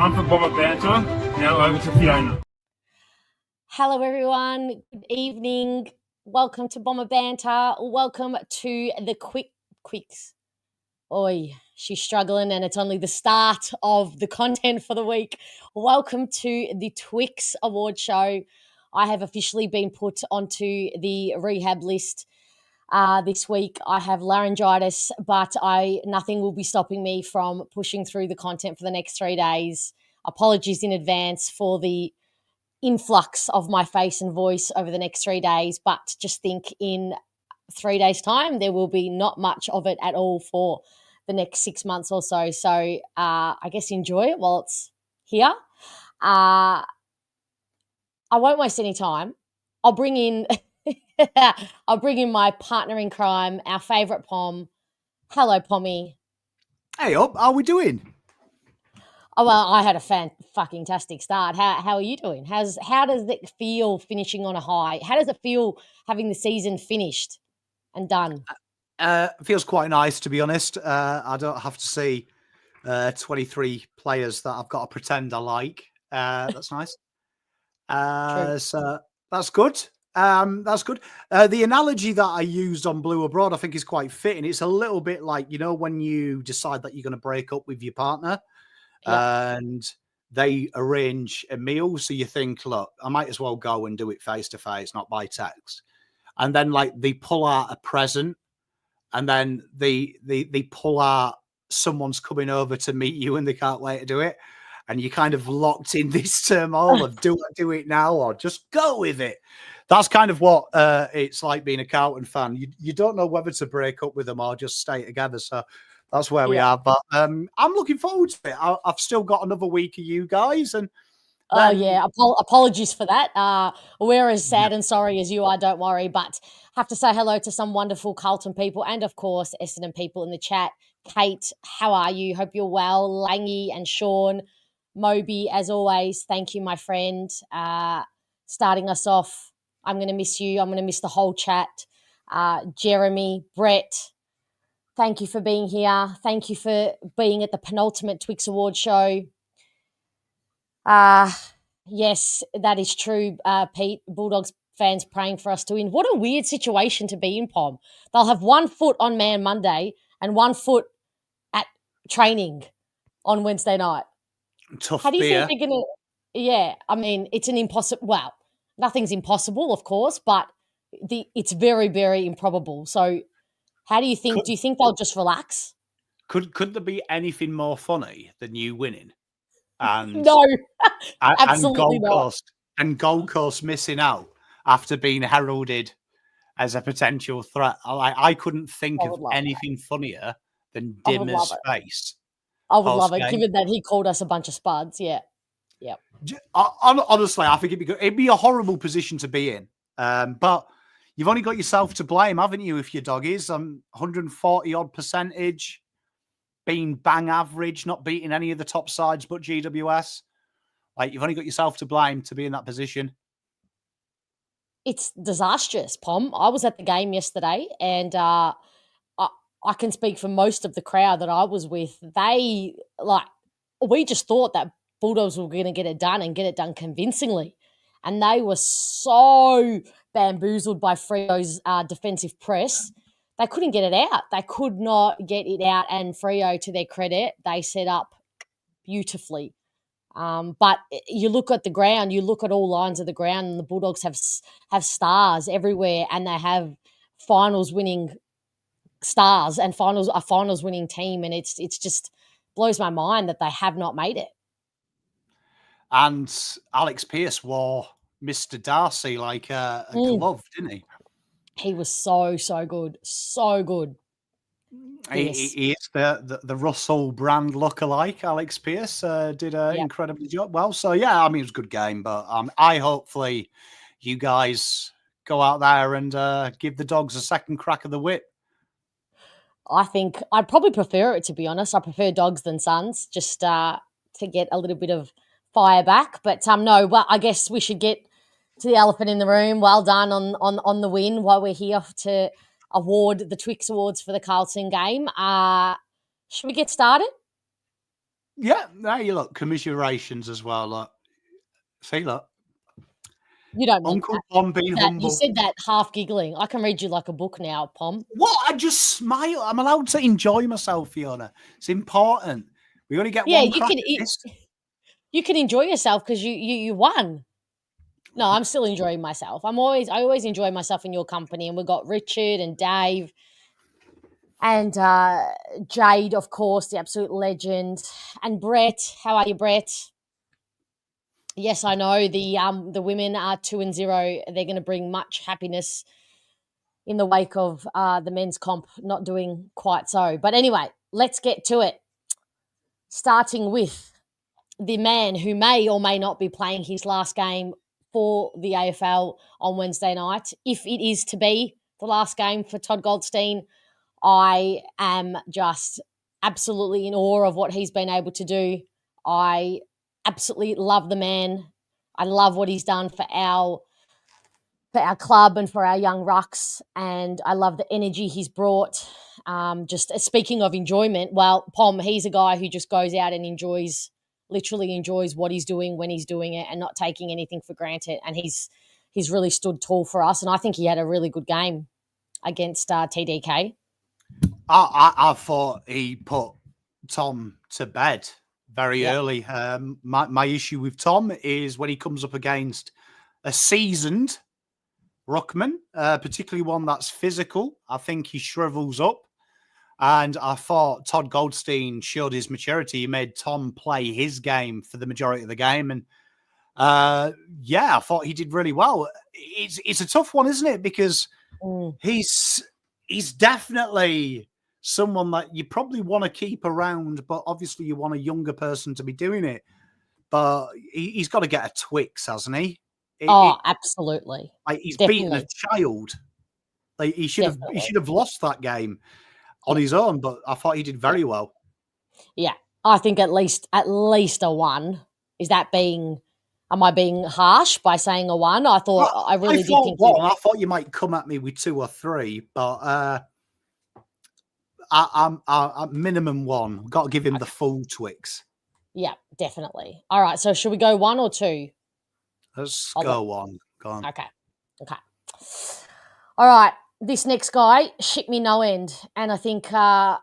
time for Bomber Banter. Now over to Fiona. Hello, everyone. Good evening. Welcome to Bomber Banter. Welcome to the Quicks. Oi, she's struggling and it's only the start of the content for the week. Welcome to the Twix Award Show. I have officially been put onto the rehab list this week. I have laryngitis, but nothing will be stopping me from pushing through the content for the next 3 days. Apologies in advance for the influx of my face and voice over the next 3 days, but just think in 3 days' time, there will be not much of it at all for the next 6 months or so. So I guess enjoy it while it's here. I won't waste any time. I'll bring in my partner in crime, our favourite Pom. Hello, Pommy. Hey, up. How are we doing? Oh, well, I had a fucking-tastic start. How are you doing? How does it feel finishing on a high? How does it feel having the season finished and done? Feels quite nice, to be honest. I don't have to see 23 players that I've got to pretend I like. That's nice. So that's good. That's good. The analogy that I used on Blue Abroad, I think, is quite fitting. It's a little bit like, you know, when you decide that you're going to break up with your partner and they arrange a meal. So you think, look, I might as well go and do it face to face, not by text. And then, like, they pull out a present, and then they pull out someone's coming over to meet you, and they can't wait to do it. And you kind of locked in this turmoil of do I do it now or just go with it? That's kind of what it's like being a Carlton fan. You don't know whether to break up with them or just stay together. So that's where we are. But I'm looking forward to it. I've still got another week of you guys. And apologies for that. We're as sad and sorry as you are, don't worry. But have to say hello to some wonderful Carlton people and, of course, Essendon people in the chat. Kate, how are you? Hope you're well. Langy and Sean, Moby, as always, thank you, my friend. Starting us off, I'm going to miss you. I'm going to miss the whole chat. Jeremy, Brett, thank you for being here. Thank you for being at the penultimate Twix Award Show. Yes, that is true, Pete. Bulldogs fans praying for us to win. What a weird situation to be in, Pom. They'll have 1 foot on Man Monday and 1 foot at training on Wednesday night. Tough. How do you think they're going to... Yeah, I mean, it's an impossible... Well, nothing's impossible, of course, but it's very, very improbable. So how do you think... Do you think they'll just relax? Could there be anything more funny than you winning? And no, absolutely not. And Gold Coast missing out after being heralded as a potential threat. I couldn't think of anything funnier than Dimmer's face. I would love it, given that he called us a bunch of spuds. Yeah. Honestly, I think it'd be good. It'd be a horrible position to be in. But you've only got yourself to blame, haven't you, if your dog is 140-odd percentage, being bang average, not beating any of the top sides but GWS. Like, you've only got yourself to blame to be in that position. It's disastrous, Pom. I was at the game yesterday, and I can speak for most of the crowd that I was with. We just thought that Bulldogs were going to get it done and get it done convincingly. And they were so bamboozled by Freo's defensive press. They couldn't get it out. They could not get it out. And Freo, to their credit, they set up beautifully. But you look at the ground, you look at all lines of the ground, and the Bulldogs have stars everywhere, and they have finals winning stars and a finals winning team, and it's just blows my mind that they have not made it. And Alex Pearce wore Mr. Darcy like a glove, didn't he? He was so good, so good. He is the Russell brand lookalike. Alex Pearce did an incredible job. Well, so yeah, I mean, it was a good game, but I hopefully you guys go out there and give the Dogs a second crack of the whip. I think I'd probably prefer it, to be honest. I prefer Dogs than Suns, just to get a little bit of fire back. But no, well, I guess we should get to the elephant in the room. Well done on the win while we're here to award the Twix Awards for the Carlton game. Should we get started? Yeah, there you look. Commiserations as well. Look. See, look. You don't mean Uncle that. Pom being humble. You said that half giggling. I can read you like a book now, Pom. What? I just smile. I'm allowed to enjoy myself, Fiona. It's important. We only get one crack at this. You can enjoy yourself because you won. No, I'm still enjoying myself. I always enjoy myself in your company. And we've got Richard and Dave and Jade, of course, the absolute legend. And Brett. How are you, Brett? Yes, I know the women are 2-0. They're going to bring much happiness in the wake of the men's comp not doing quite so. But anyway, let's get to it. Starting with the man who may or may not be playing his last game for the AFL on Wednesday night. If it is to be the last game for Todd Goldstein, I am just absolutely in awe of what he's been able to do. I absolutely love the man. I love what he's done for our club and for our young rucks, and I love the energy he's brought. Just speaking of enjoyment, well, Pom, he's a guy who just goes out and literally enjoys what he's doing when he's doing it and not taking anything for granted. And he's really stood tall for us, and I think he had a really good game against TDK. I thought he put Tom to bed very early. My issue with Tom is when he comes up against a seasoned ruckman, particularly one that's physical, I think he shrivels up. And I thought Todd Goldstein showed his maturity. He made Tom play his game for the majority of the game. And I thought he did really well. It's a tough one, isn't it? Because he's definitely someone that you probably want to keep around, but obviously you want a younger person to be doing it. But he's got to get a Twix, hasn't he? Absolutely. Like he's beaten a child. Like he should have lost that game on his own, but I thought he did very well. Yeah, I think at least a 1. Am I being harsh by saying a 1? I thought I did think I thought you might come at me with 2 or 3, but I'm minimum 1. Got to give him the full Twix. Yeah, definitely. All right, so should we go 1 or 2? Let's go 1. Go on. Okay. All right. This next guy shit me no end, and I think I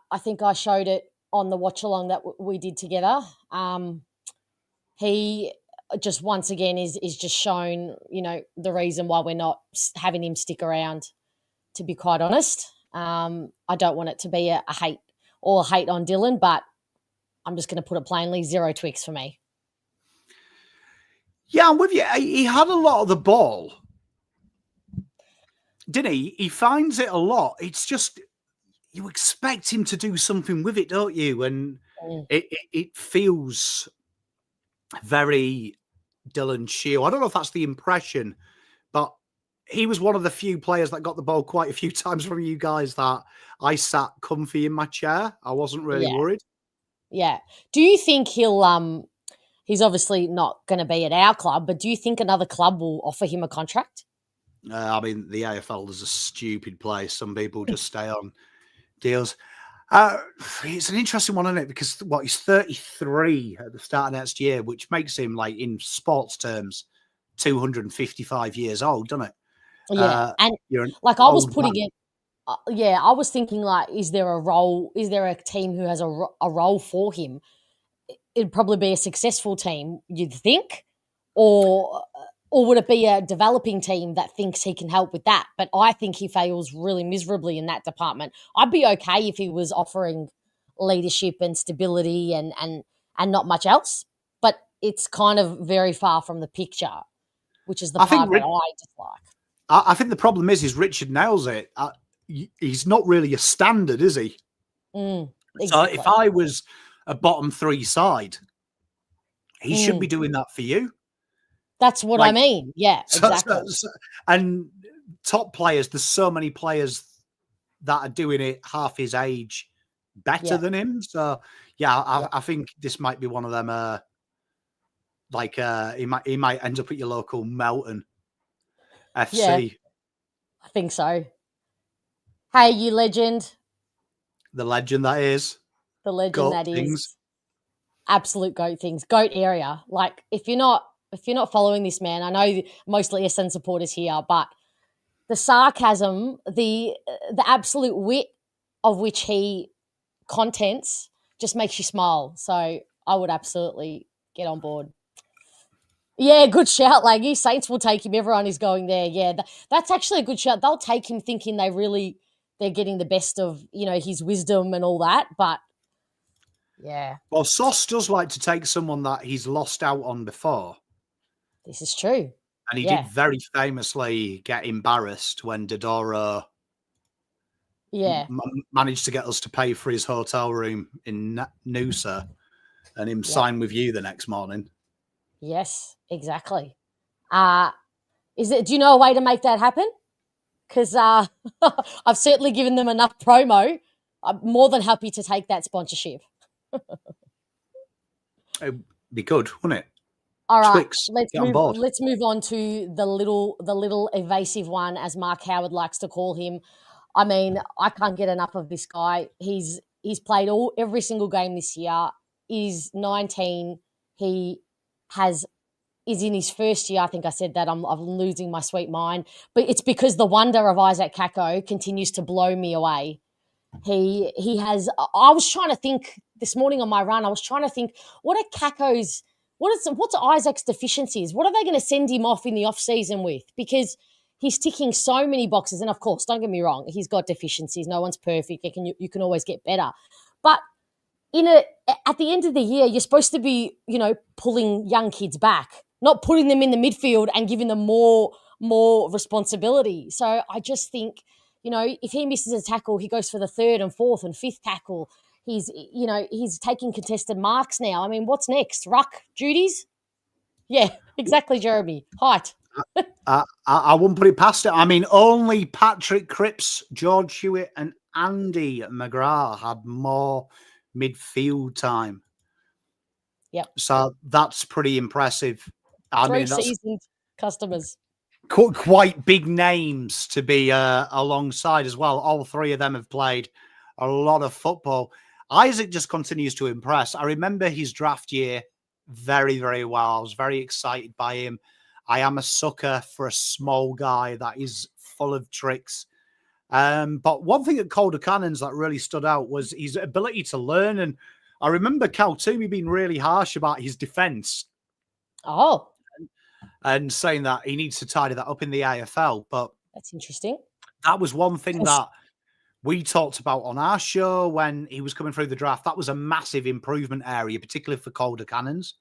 showed it on the watch along that we did together. He just once again is just shown, the reason why we're not having him stick around. To be quite honest, I don't want it to be a hate on Dylan, but I'm just going to put it plainly: 0 Twix for me. Yeah, I'm with you. He had a lot of the ball, didn't he? He finds it a lot. It's just you expect him to do something with it, don't you? And it feels very Dylan Shiel. I don't know if that's the impression, but he was one of the few players that got the ball quite a few times from you guys that I sat comfy in my chair. I wasn't really worried. Yeah. Do you think he'll he's obviously not going to be at our club, but do you think another club will offer him a contract? I mean, the AFL is a stupid place. Some people just stay on deals. It's an interesting one, isn't it? Because he's 33 at the start of next year, which makes him, like, in sports terms, 255 years old, doesn't it? Yeah, and like I was putting it. I was thinking, like, is there a role? Is there a team who has a role for him? It'd probably be a successful team, you'd think, or would it be a developing team that thinks he can help with that? But I think he fails really miserably in that department. I'd be okay if he was offering leadership and stability and not much else, but it's kind of very far from the picture, which is the part that I dislike. I think the problem is Richard nails it. He's not really a standard, is he? Exactly. So if I was a bottom 3 side, he should be doing that for you. That's what I mean. Yeah, exactly. And top players, there's so many players that are doing it half his age better than him. So, I think this might be one of them. He might end up at your local Melton FC. Yeah, I think so. Hey, you legend. The legend that is. The legend that is. absolute goat things. Goat area. Like if you're not following this man, I know mostly Essendon supporters here, but the sarcasm, the absolute wit of which he contents just makes you smile. So I would absolutely get on board. Yeah, good shout, Laggy. Saints will take him. Everyone is going there. Yeah, that's actually a good shout. They'll take him thinking they're getting the best of, his wisdom and all that. But, yeah. Well, Sauce does like to take someone that he's lost out on before. This is true. And he did very famously get embarrassed when Dodoro managed to get us to pay for his hotel room in Noosa and him sign with you the next morning. Yes, exactly. Do you know a way to make that happen? Because I've certainly given them enough promo. I'm more than happy to take that sponsorship. It'd be good, wouldn't it? All right, Twix, let's move on to the little evasive one, as Mark Howard likes to call him. I mean, I can't get enough of this guy. He's played every single game this year. He's 19. He is in his first year. I think I said that. I'm losing my sweet mind. But it's because the wonder of Isaac Kako continues to blow me away. He has – I was trying to think this morning on my run, I was trying to think, what are Kako's – what's Isaac's deficiencies? What are they going to send him off in the off-season with? Because he's ticking so many boxes. And, of course, don't get me wrong, he's got deficiencies. No one's perfect. You can always get better. But at the end of the year, you're supposed to be, pulling young kids back, not putting them in the midfield and giving them more responsibility. So I just think, if he misses a tackle, he goes for the third and fourth and fifth tackle. He's taking contested marks now. I mean, what's next? Ruck duties? Yeah, exactly, Jeremy. Height. I wouldn't put it past it. I mean, only Patrick Cripps, George Hewitt and Andy McGrath had more midfield time. Yep. So that's pretty impressive. Three seasoned customers. Quite big names to be alongside as well. All three of them have played a lot of football. Isaac just continues to impress. I remember his draft year very, very well. I was very excited by him. I am a sucker for a small guy that is full of tricks. But one thing at Calder Cannons that really stood out was his ability to learn. And I remember Cal Toomey being really harsh about his defence. Oh. And saying that he needs to tidy that up in the AFL. But that's interesting. That was one thing that we talked about on our show when he was coming through the draft. That was a massive improvement area, particularly for Calder Cannons.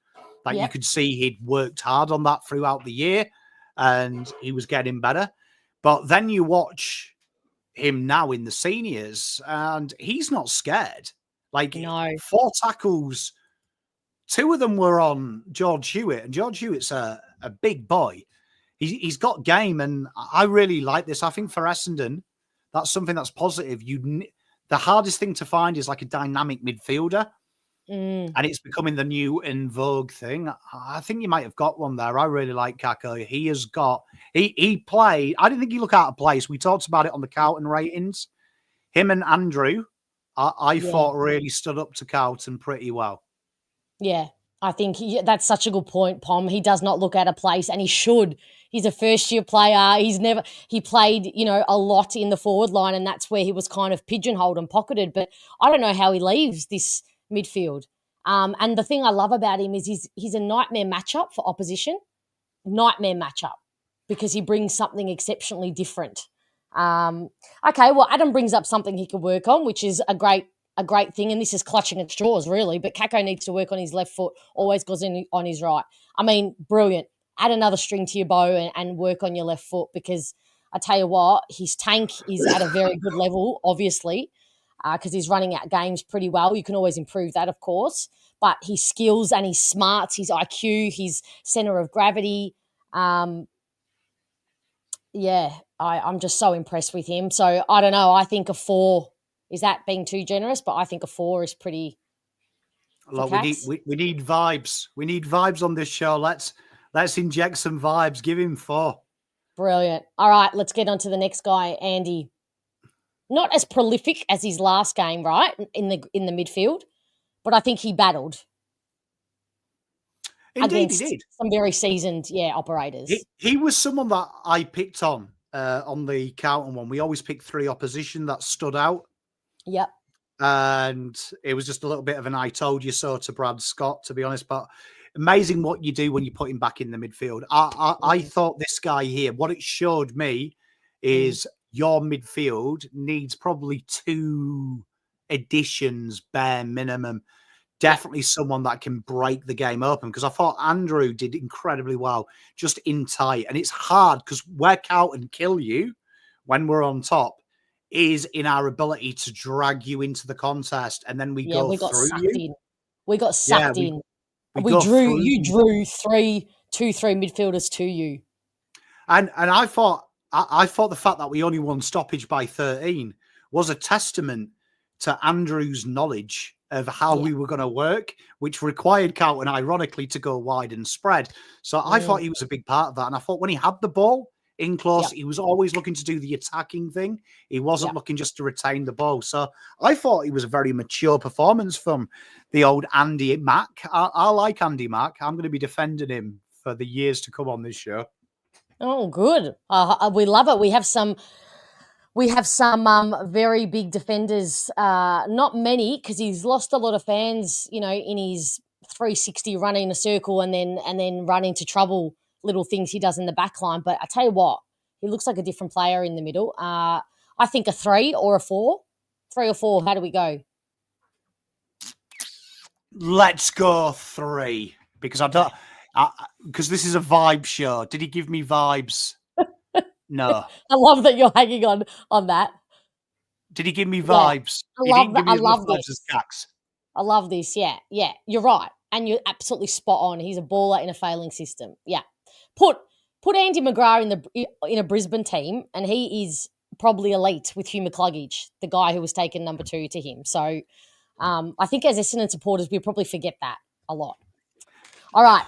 Like you could see he'd worked hard on that throughout the year and he was getting better. But then you watch him now in the seniors and he's not scared. Like 4 tackles, 2 of them were on George Hewitt, and George Hewitt's a big boy. He's got game, and I really like this. I think for Essendon, that's something that's positive. The hardest thing to find is like a dynamic midfielder, and it's becoming the new in vogue thing. I think you might have got one there. I really like Kako. He has got he played. I didn't think he looked out of place. We talked about it on the Carlton ratings. Him and Andrew, I thought really stood up to Carlton pretty well. Yeah, I think that's such a good point, Pom. He does not look out of place, and he should. He's a first-year player. He played, a lot in the forward line, and that's where he was kind of pigeonholed and pocketed. But I don't know how he leaves this midfield. And the thing I love about him is he's a nightmare matchup for opposition. Nightmare matchup because he brings something exceptionally different. Okay, well, Adam brings up something he could work on, which is a great thing, and this is clutching at straws, really, but Kako needs to work on his left foot, always goes in on his right. I mean, brilliant. Add another string to your bow and work on your left foot because I tell you what, his tank is at a very good level, obviously, because he's running out games pretty well. You can always improve that, of course, but his skills and his smarts, his IQ, his centre of gravity, I'm just so impressed with him. So I don't know, I think a 4 – is that being too generous? But I think a 4 is pretty. Look, we need vibes. We need vibes on this show. Let's inject some vibes. Give him 4. Brilliant. All right, let's get on to the next guy, Andy. Not as prolific as his last game, right? In the midfield, but I think he battled. Indeed, against he did. some very seasoned, operators. He was someone that I picked on the Carlton one. We always picked 3 opposition that stood out. Yep. And it was just a little bit of an I told you so to Brad Scott, to be honest. But amazing what you do when you put him back in the midfield. I thought this guy here, what it showed me is your midfield needs probably 2 additions, bare minimum. Definitely someone that can break the game open, because I thought Andrew did incredibly well just in tight. And it's hard because where Carlton kill you when we're on top is in our ability to drag you into the contest, and then we got through sucked you. In. We got sucked in. We drew you drew 3 midfielders to you. And I thought the fact that we only won stoppage by 13 was a testament to Andrew's knowledge of how we were going to work, which required Carlton, ironically, to go wide and spread. So I thought he was a big part of that. And I thought when he had the ball in close, he was always looking to do the attacking thing. He wasn't looking just to retain the ball. So I thought it was a very mature performance from the old Andy Mack. I like Andy Mack. I'm going to be defending him for the years to come on this show. Oh, good. We love it. We have some very big defenders. Not many, because he's lost a lot of fans, in his 360 running a circle and then run into trouble, little things he does in the back line. But I tell you what, he looks like a different player in the middle. I think a 3 or a 4. 3 or 4. How do we go? Let's go 3, because because this is a vibe show. Did he give me vibes? No. I love that you're hanging on that. Did he give me vibes? I love this. I love this. Yeah. You're right, and you're absolutely spot on. He's a baller in a failing system. Yeah. Put Andy McGrath in a Brisbane team, and he is probably elite with Hugh McCluggage, the guy who was taken number 2 to him. So I think as Essendon supporters, we probably forget that a lot. All right.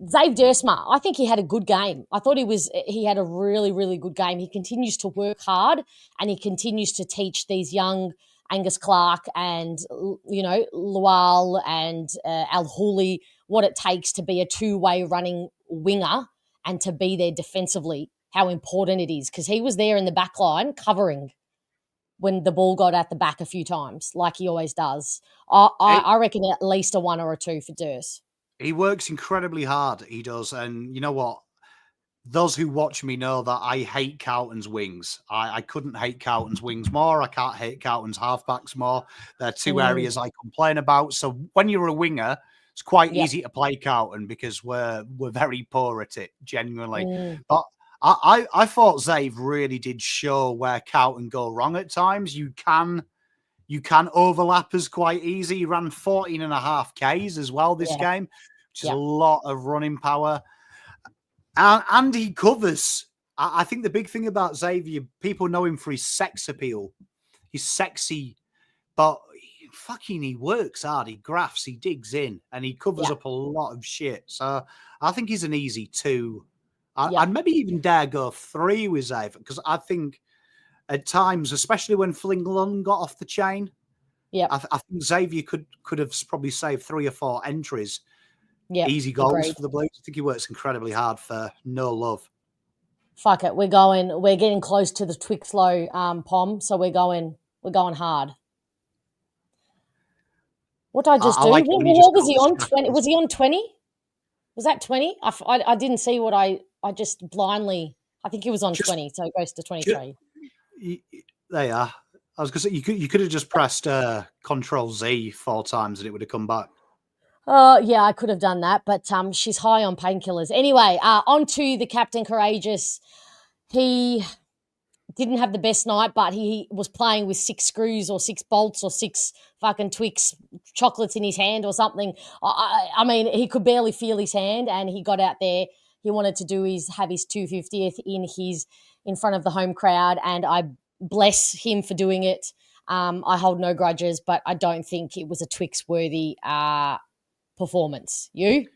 Xavier Duursma, I think he had a good game. I thought he had a really, really good game. He continues to work hard, and he continues to teach these young Angus Clarke and, Lual and Al Hooley what it takes to be a 2-way running winger and to be there defensively, how important it is, because he was there in the back line covering when the ball got at the back a few times, like he always does. I reckon at least a 1 or a 2 for Durs. He works incredibly hard, he does. And you know what? Those who watch me know that I hate Carlton's wings. I couldn't hate Carlton's wings more. I can't hate Carlton's halfbacks more. They're 2 areas I complain about. So when you're a winger, it's quite easy to play Carlton because we're very poor at it, genuinely. But I thought Zave really did show where Carlton go wrong at times. You can overlap us quite easy. He ran 14.5 Ks as well this game, which is a lot of running power. And he covers. I think the big thing about Xavier, people know him for his sex appeal. He's sexy, but he works hard. He grafts, he digs in, and he covers up a lot of shit. So I think he's an easy 2. I'd maybe even dare go 3 with Xavier, because I think at times, especially when Flingland got off the chain, I think Xavier could have probably saved 3 or 4 entries. Easy goals for the Blues. I think he works incredibly hard for no love. Fuck it, we're getting close to the Twix low, Pom. So we're going hard. What did I just do? What was he on? 20? Was he on 20? Was that 20? I didn't see what I just blindly. I think he was on 20, so it goes to 23. There you are. I was going to say you could have just pressed Control Z 4 times and it would have come back. Yeah, I could have done that, but she's high on painkillers. Anyway, on to the Captain Courageous. He didn't have the best night, but he was playing with 6 screws or 6 bolts or 6 fucking Twix chocolates in his hand or something. I mean, he could barely feel his hand, and he got out there. He wanted to have his 250th in front of the home crowd, and I bless him for doing it. I hold no grudges, but I don't think it was a Twix-worthy performance. You?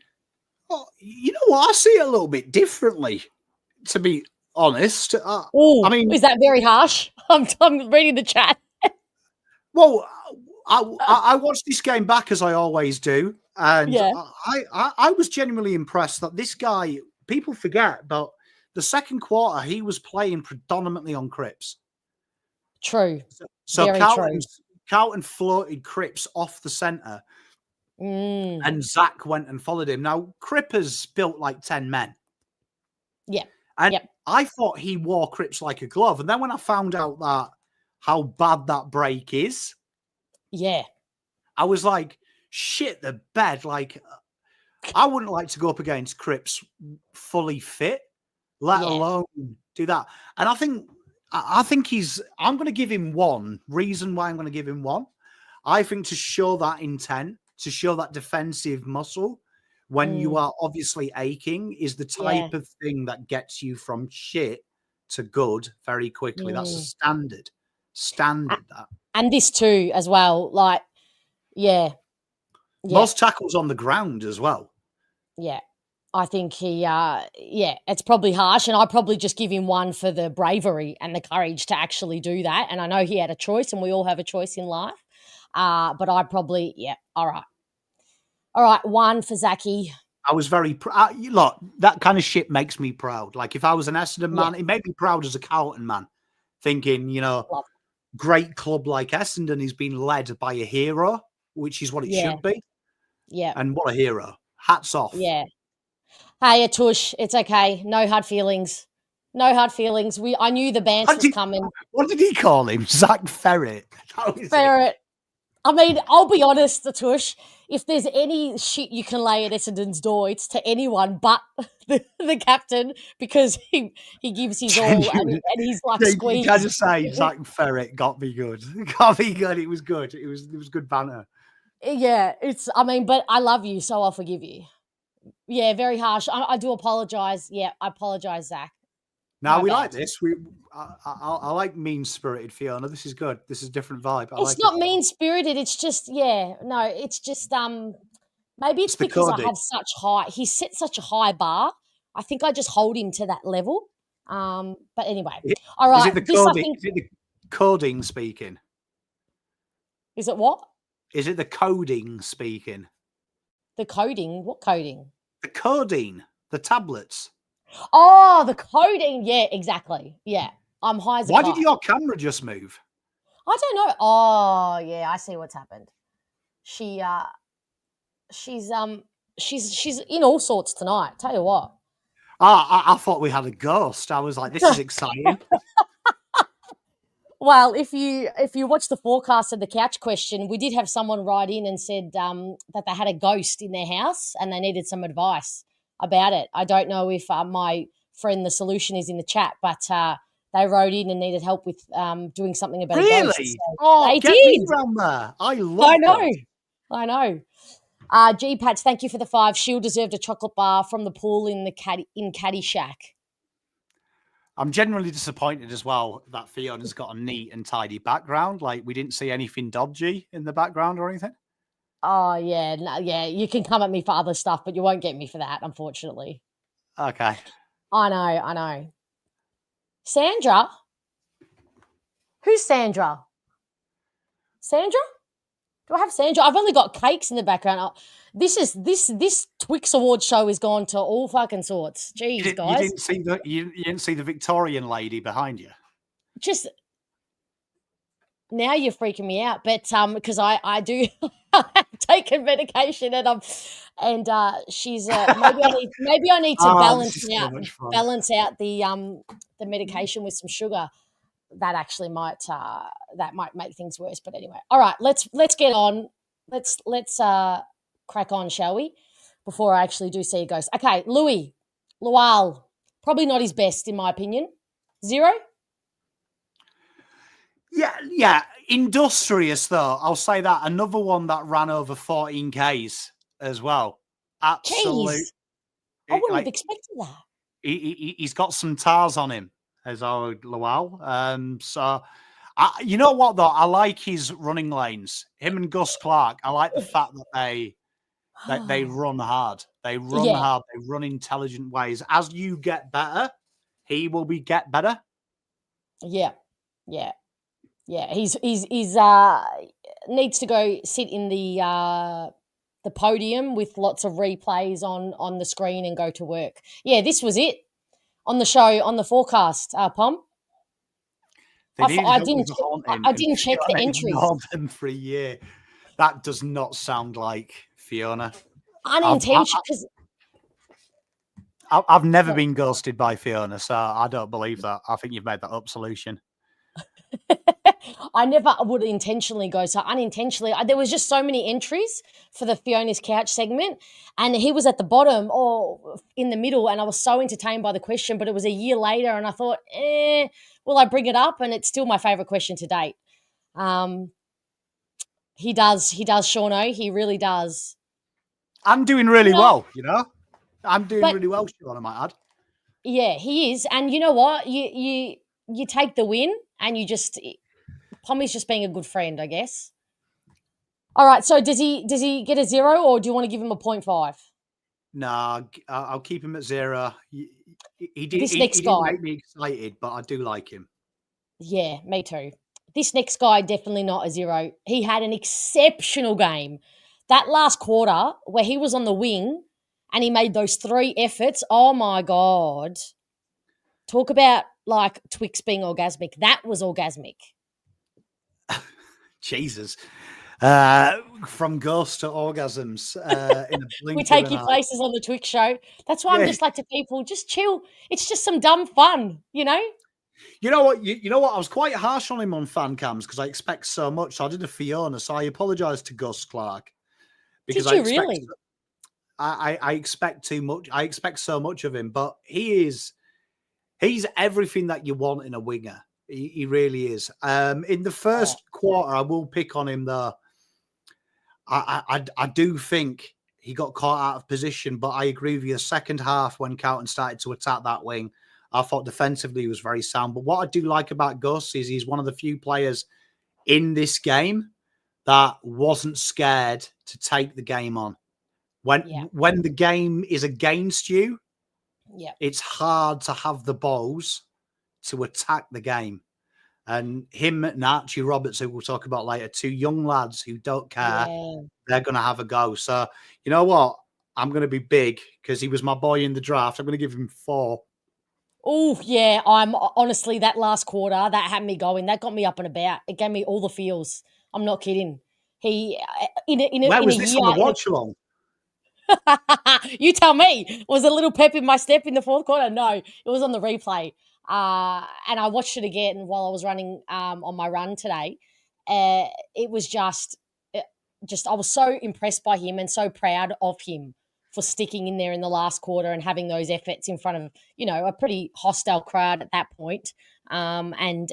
Well, you know what? I see it a little bit differently, to be honest. I mean, is that very harsh? I'm reading the chat. Well, I watched this game back as I always do, And Yeah. I was genuinely impressed that this guy, people forget, but the second quarter, he was playing predominantly on Cripps. True. So Very Carlton floated Cripps off the centre, and Zach went and followed him. Now, Cripps built like 10 men. Yeah. And I thought he wore Cripps like a glove. And then when I found out that how bad that break is, I was like, shit the bed. Like, I wouldn't like to go up against Cripps fully fit, let alone do that. And I think I'm going to give him one. Reason why I'm going to give him one, I think to show that intent, to show that defensive muscle when you are obviously aching is the type of thing that gets you from shit to good very quickly. That's a standard that. And this too as well. Like, most tackles on the ground as well. Yeah. I think he, it's probably harsh, and I probably just give him one for the bravery and the courage to actually do that. And I know he had a choice, and we all have a choice in life. But I probably, all right, one for Zachy. I was very proud. Look, that kind of shit makes me proud. Like if I was an Essendon man, it made me proud as a Carlton man, thinking, great club like Essendon is being led by a hero, which is what it should be. Yeah. And what a hero. Hats off. Yeah. Hey, Atush, it's okay. No hard feelings. No hard feelings. I knew the banter was coming. What did he call him? Zach Ferret. Ferret. I mean, I'll be honest, Atush. If there's any shit you can lay at Essendon's door, it's to anyone but the captain, because he gives his all and he's like squeezed. Can I just say, Zach Ferret got me good. Got me good. It was good. It was good banter. Yeah, but I love you, so I'll forgive you. Yeah, very harsh. I do apologize. Yeah, I apologize, Zach. Now we like this. I like mean-spirited Fiona. This is good. This is a different vibe. It's not mean-spirited. It's just it's just maybe it's because I have such high. He set such a high bar. I think I just hold him to that level. But anyway, all right. Is it the coding speaking? Is it what? Is it the coding speaking? The coding? What coding? The codeine, the tablets. Oh, the codeine. Yeah, exactly. Yeah, I'm high as a Why kite. did your camera just move? I don't know. Oh, yeah, I see what's happened. She's in all sorts tonight. Tell you what. I thought we had a ghost. I was like, this is exciting. Well, if you watch the forecast of the couch question, we did have someone write in and said that they had a ghost in their house and they needed some advice about it. I don't know if my friend the solution is in the chat, but they wrote in and needed help with doing something about a ghost. So they did. Me around there. I know. G Patch, thank you for the 5. Shiel deserved a chocolate bar from the pool in Caddy Shack. I'm genuinely disappointed as well that Fiona's got a neat and tidy background. Like, we didn't see anything dodgy in the background or anything. Oh, yeah. No, yeah, you can come at me for other stuff, but you won't get me for that, unfortunately. Okay. I know. Sandra? Who's Sandra? Sandra? Do I have Sandra? I've only got cakes in the background. This Twix Award show has gone to all fucking sorts. Jeez, guys. You didn't see the Victorian lady behind you. Just now you're freaking me out, but because I do taken medication and she's maybe I need to balance out the medication with some sugar. That actually might make things worse. But anyway, all right, let's get on. Let's crack on, shall we? Before I actually do see a ghost. Okay, Lual, probably not his best in my opinion. 0. Yeah. Industrious though. I'll say that. Another one that ran over 14 Ks as well. Absolute. Jeez. I wouldn't have expected that. He's got some tars on him, as our Lual. So, you know what though? I like his running lanes. Him and Gus Clarke. I like the fact that they run hard. They run hard. They run intelligent ways. As you get better, he will get better. Yeah. He's needs to go sit in the the podium with lots of replays on the screen and go to work. Yeah, this was it on the show, on the forecast, Pom. They needed help with the haunting, I didn't check the Fiona entries. ignored them for a year. That does not sound like Fiona. Unintentional. Because I've never been ghosted by Fiona, so I don't believe that. I think you've made that up solution. I never would intentionally go. So unintentionally, there was just so many entries for the Fiona's Couch segment, and he was at the bottom or in the middle, and I was so entertained by the question, but it was a year later, and I thought, will I bring it up? And it's still my favourite question to date. He does, Shauno. He really does. I'm doing really well, you know? I'm doing really well, Sean, I might add. Yeah, he is. And you know what? You take the win and you just Pommy's just being a good friend, I guess. All right, so does he get a 0 or do you want to give him a 0.5? No, I'll keep him at 0. He didn't make me excited, but I do like him. Yeah, me too. This next guy, definitely not a 0. He had an exceptional game. That last quarter where he was on the wing and he made those 3 efforts, oh my God. Talk about like Twix being orgasmic. That was orgasmic. Jesus. From ghosts to orgasms. In a blink we take of you an eye. places on the Twix show. That's why I'm just like to people, just chill. It's just some dumb fun, you know? You know what? You know what? I was quite harsh on him on fan cams because I expect so much. So I did a Fiona, so I apologise to Gus Clarke. Because did you really? I expect too much. I expect so much of him, but he's everything that you want in a winger. He really is. In the first quarter, I will pick on him though. I do think he got caught out of position, but I agree with you. The second half, when Carlton started to attack that wing, I thought defensively he was very sound. But what I do like about Gus is he's one of the few players in this game that wasn't scared to take the game on. When the game is against you, it's hard to have the balls to attack the game. And him and Archie Roberts, who we'll talk about later, 2 young lads who don't care, they're going to have a go. So, you know what? I'm going to be big because he was my boy in the draft. I'm going to give him 4. Oh, yeah. I'm honestly, that last quarter, that had me going. That got me up and about. It gave me all the feels. I'm not kidding. He, Where was this on the watch along? You tell me. Was a little pep in my step in the fourth quarter? No, it was on the replay. And I watched it again while I was running on my run today. It was just I was so impressed by him and so proud of him for sticking in there in the last quarter and having those efforts in front of, you know, a pretty hostile crowd at that point. And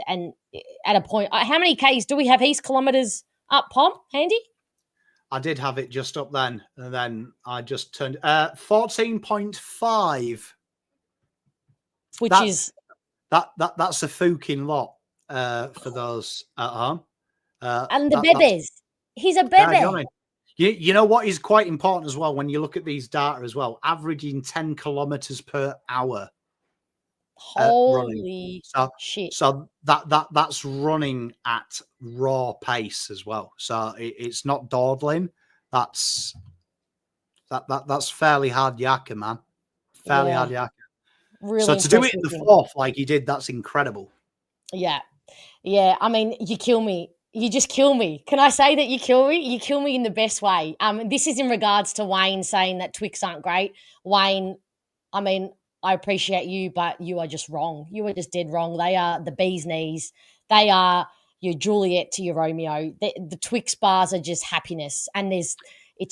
at a point, how many Ks do we have? East kilometres up, Pom? Handy? I did have it just up then, and then I just turned 14.5, is that's a fucking lot for those at home. And the bebes, he's a bebe. You know what is quite important as well when you look at these data as well, averaging 10 kilometers per hour. Holy shit! So that's running at raw pace as well. So it's not dawdling. That's fairly hard yakka, man. Fairly hard yakka. Really. So to do it in the fourth like he did, that's incredible. Yeah. I mean, you kill me. You just kill me. Can I say that you kill me? You kill me in the best way. This is in regards to Wayne saying that Twix aren't great. Wayne, I mean, I appreciate you, but you are just wrong. You are just dead wrong. They are the bee's knees. They are your Juliet to your Romeo. The Twix bars are just happiness, and it's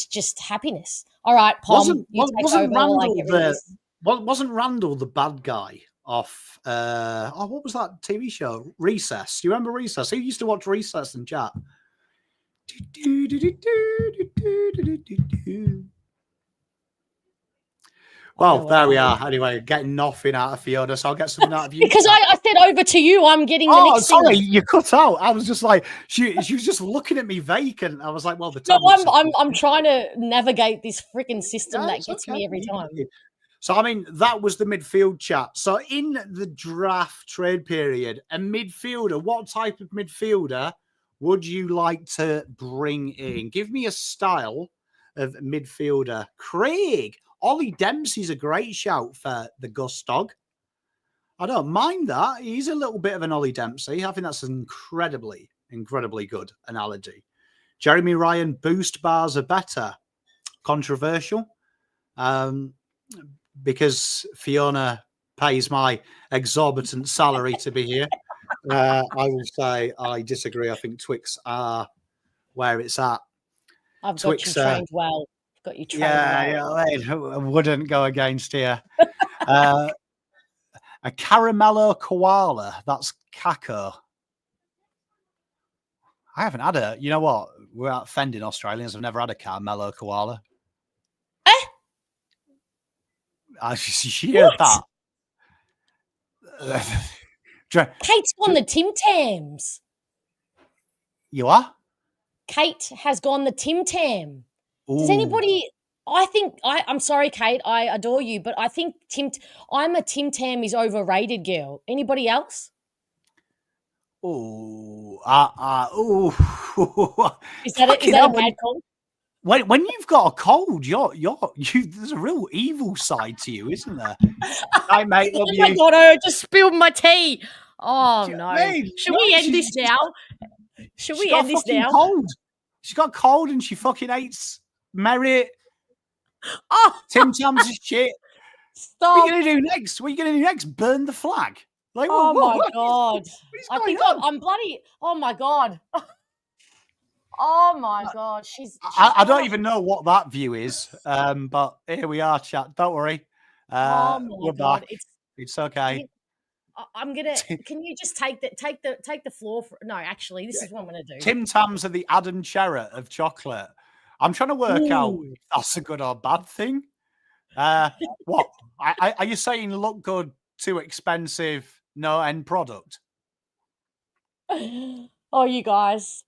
just happiness. All right, Pom, wasn't Randall the bad guy off? What was that TV show? Recess. Do you remember Recess? Who used to watch Recess and chat? Well, there we are. Anyway, getting nothing out of Fiona, so I'll get something out of you. Because I said over to you, I'm getting the next thing. Oh, sorry, you cut out. I was just like, she was just looking at me vacant. I was like, well, I'm trying to navigate this freaking system that gets me every time. So, I mean, that was the midfield chat. So, in the draft trade period, a midfielder, what type of midfielder would you like to bring in? Give me a style of midfielder. Craig. Ollie Dempsey's a great shout for the Gus dog. I don't mind that. He's a little bit of an Ollie Dempsey. I think that's an incredibly good analogy. Jeremy Ryan, boost bars are better. Controversial. Because Fiona pays my exorbitant salary to be here. I will say I disagree. I think Twix are where it's at. I've got you trained well. Got you trained well. Yeah, I wouldn't go against here. A caramello koala. That's Kako. I haven't had a. You know what? We're offending Australians. I've never had a caramello koala. She heard that. Kate's gone the Tim Tams. You are? Kate has gone the Tim Tam. Does anybody? I'm sorry, Kate. I adore you, but I think I'm a Tim Tam is overrated girl. Anybody else? Is that a bad call? When you've got a cold, there's a real evil side to you, isn't there? Hi, mate. Oh my God! I just spilled my tea. Oh no! Mate, Should we end this now? Should we end this now? Cold. She's got cold and she fucking hates Merritt. Oh, Tim Tams is shit. Stop. What are you gonna do next? What are you gonna do next? Burn the flag? Like, oh my God! I think I'm bloody. Oh my God! Oh my God! She's I don't even know what that view is. But here we are, chat. Don't worry. We're God. back. It's okay. I'm gonna. Can you just take the floor? No, actually, this is what I'm gonna do. Tim Tams are the Adam Cherrett of chocolate. I'm trying to work out if that's a good or bad thing. What are you saying? Look good, too expensive, no end product. Oh, you guys.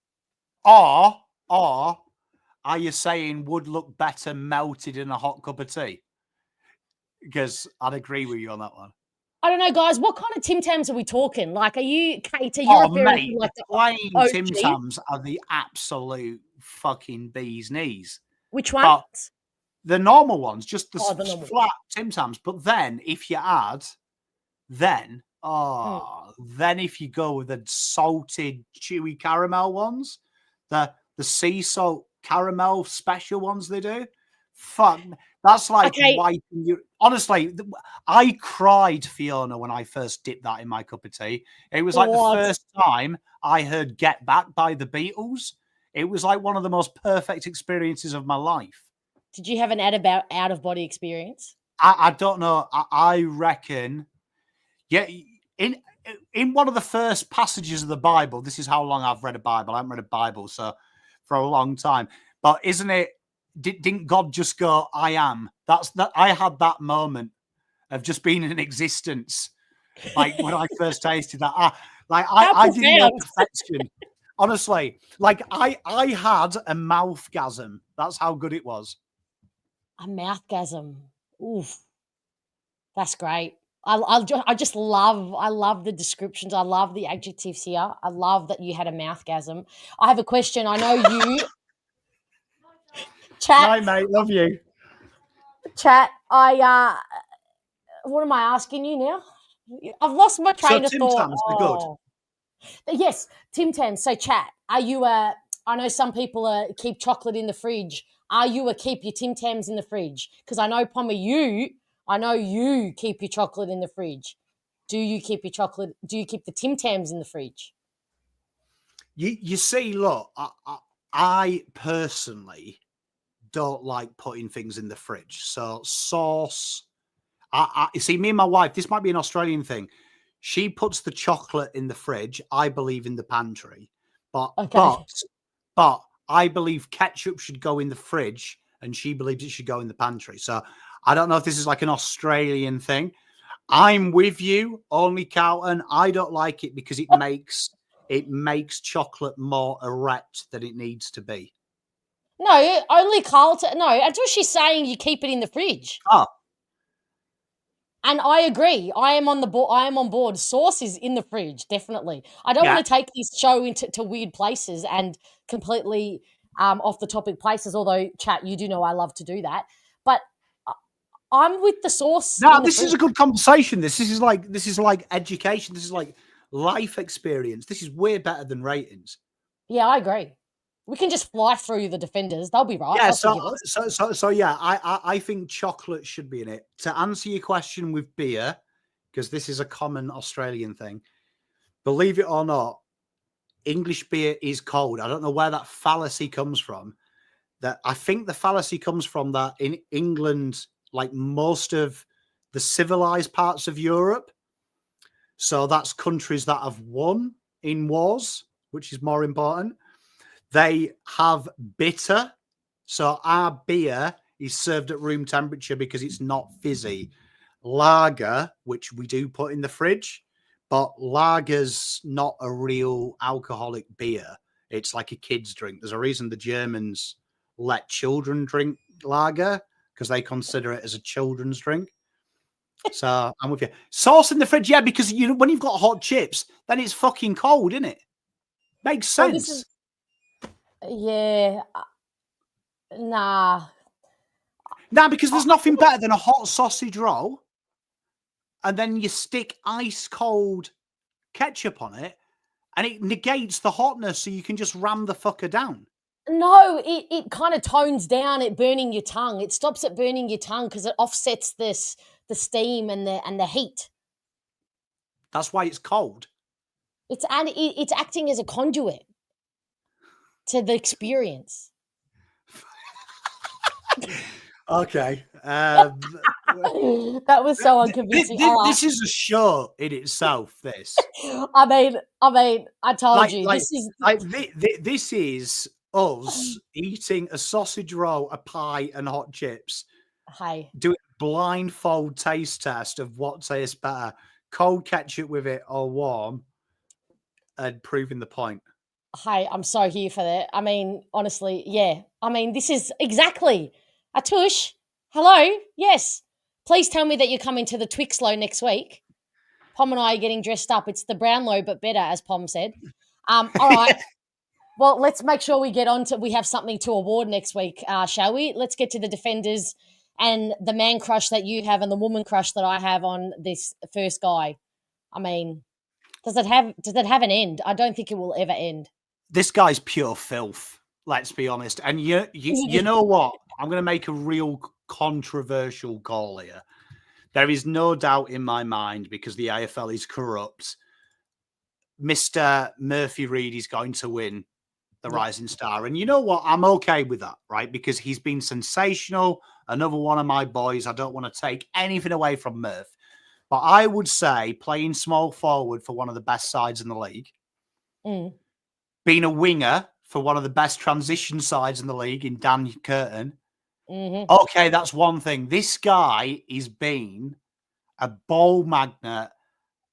Or are you saying would look better melted in a hot cup of tea? Because I'd agree with you on that one. I don't know, guys. What kind of Tim Tams are we talking? Like, are you, Kate? Are you referring to like the plain Tim Tams are the absolute fucking bee's knees. Which ones? The normal ones, just the flat Tim Tams. But then, if you add, then if you go with the salted, chewy caramel ones, the sea salt caramel special ones they do, fun. That's like wiping you. Honestly, I cried, Fiona, when I first dipped that in my cup of tea. It was like the first time I heard Get Back by the Beatles. It was like one of the most perfect experiences of my life. Did you have an out-of-body experience? I don't know. I reckon, in one of the first passages of the Bible, this is how long I've read a Bible. I haven't read a Bible for a long time. But isn't it, didn't God just go, I am? I had that moment of just being in existence. Like when I first tasted that. I didn't know perfection. Honestly, like I had a mouthgasm. That's how good it was. A mouthgasm. Oof. That's great. I just love the descriptions. I love the adjectives here. I love that you had a mouthgasm. I have a question. I know you. Chat. Hi, mate. Love you. Chat. What am I asking you now? I've lost my train of thought. Tim Tams, they're good. Yes, Tim Tams. So, chat. Are you I know some people keep chocolate in the fridge. Are you keep your Tim Tams in the fridge? Because I know, Pommy, I know you keep your chocolate in the fridge. Do you keep your chocolate? Do you keep the Tim Tams in the fridge? You see, look, I personally don't like putting things in the fridge. So sauce, you see, me and my wife, this might be an Australian thing. She puts the chocolate in the fridge. I believe in the pantry, but I believe ketchup should go in the fridge, and she believes it should go in the pantry. So I don't know if this is like an Australian thing. I'm with you, only Carlton. I don't like it because it makes chocolate more erect than it needs to be. No, only Carlton. No, until she's saying you keep it in the fridge. Oh. And I agree. I am on board. Sauce is in the fridge, definitely. I don't want to take this show into weird places and completely off the topic places, although, chat, you do know I love to do that. But I'm with the sauce. No, this is a good conversation. This is like education. This is like life experience. This is way better than ratings. Yeah, I agree. We can just fly through the defenders. They'll be right. Yeah, so yeah, I think chocolate should be in it. To answer your question with beer, because this is a common Australian thing, believe it or not, English beer is cold. I don't know where that fallacy comes from. That I think the fallacy comes from that in England, like most of the civilized parts of Europe, so that's countries that have won in wars, which is more important. They have bitter. So our beer is served at room temperature because it's not fizzy. Lager, which we do put in the fridge, but lager's not a real alcoholic beer. It's like a kid's drink. There's a reason the Germans let children drink lager, because they consider it as a children's drink. So I'm with you. Sauce in the fridge, yeah, because when you've got hot chips, then it's fucking cold, isn't it? Makes sense. Yeah. Nah, because there's nothing better than a hot sausage roll, and then you stick ice cold ketchup on it, and it negates the hotness, so you can just ram the fucker down. No, it kind of tones down it burning your tongue. It stops it burning your tongue because it offsets the steam and the heat. That's why it's cold. It's acting as a conduit to the experience. Okay. That was so unconvincing. This is a show in itself. This. I mean, I told you this is us eating a sausage roll, a pie, and hot chips. Hey, doing a blindfold taste test of what tastes better, cold ketchup with it or warm, and proving the point. Hey, I'm so here for that. I mean, honestly, yeah. I mean, this is exactly. Atush, hello. Yes. Please tell me that you're coming to the Twix Low next week. Pom and I are getting dressed up. It's the Brownlow, but better, as Pom said. All right. Well, let's make sure we have something to award next week, shall we? Let's get to the defenders and the man crush that you have and the woman crush that I have on this first guy. I mean, does it have an end? I don't think it will ever end. This guy's pure filth, let's be honest. And you know what? I'm going to make a real controversial call here. There is no doubt in my mind, because the AFL is corrupt, Mr. Murphy Reid is going to win the Rising Star. And you know what? I'm okay with that, right? Because he's been sensational. Another one of my boys. I don't want to take anything away from Murph. But I would say playing small forward for one of the best sides in the league, being a winger for one of the best transition sides in the league in Dan Curtin. Okay, that's one thing. This guy is being a ball magnet,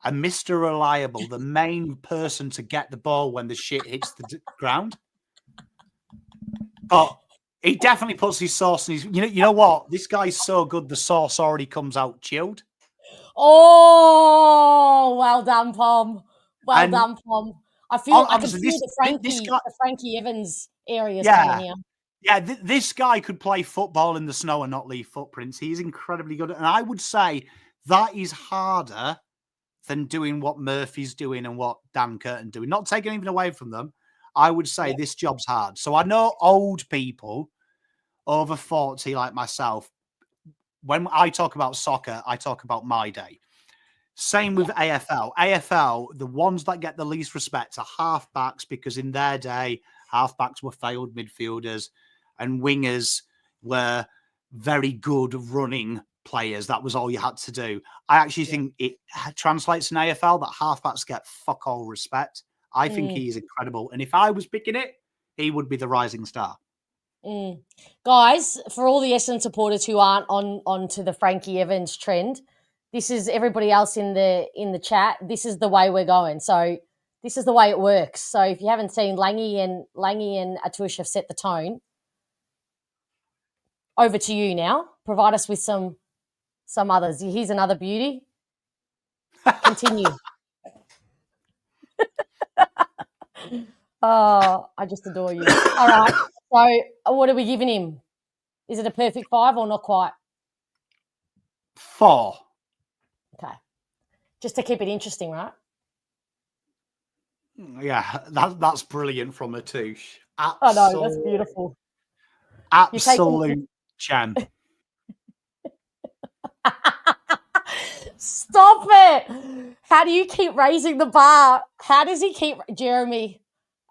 a Mr. Reliable, the main person to get the ball when the shit hits the ground. But he definitely puts his sauce in his... You know what? This guy's so good, the sauce already comes out chilled. Oh, well done, Pom. Well done, Pom. I can feel the Frankie Evans areas coming here. Yeah, this guy could play football in the snow and not leave footprints. He's incredibly good. And I would say that is harder than doing what Murphy's doing and what Dan Curtin doing. Not taking anything away from them. I would say this job's hard. So I know old people over 40 like myself, when I talk about soccer, I talk about my day. Same with AFL. AFL, the ones that get the least respect are halfbacks, because in their day, halfbacks were failed midfielders and wingers were very good running players. That was all you had to do. I actually think it translates in AFL that halfbacks get fuck all respect. I think he is incredible. And if I was picking it, he would be the Rising Star. Guys, for all the Essendon supporters who aren't on to the Frankie Evans trend, this is everybody else in the chat. This is the way we're going. So this is the way it works. So if you haven't seen, Langy and Atush have set the tone. Over to you now. Provide us with some others. Here's another beauty. Continue. Oh, I just adore you. All right. So what are we giving him? Is it a perfect 5 or not quite? 4. Okay. Just to keep it interesting, right? Yeah, that's brilliant from a Touche. I know, that's beautiful. Absolute gem. Stop it! How do you keep raising the bar? How does he keep Jeremy?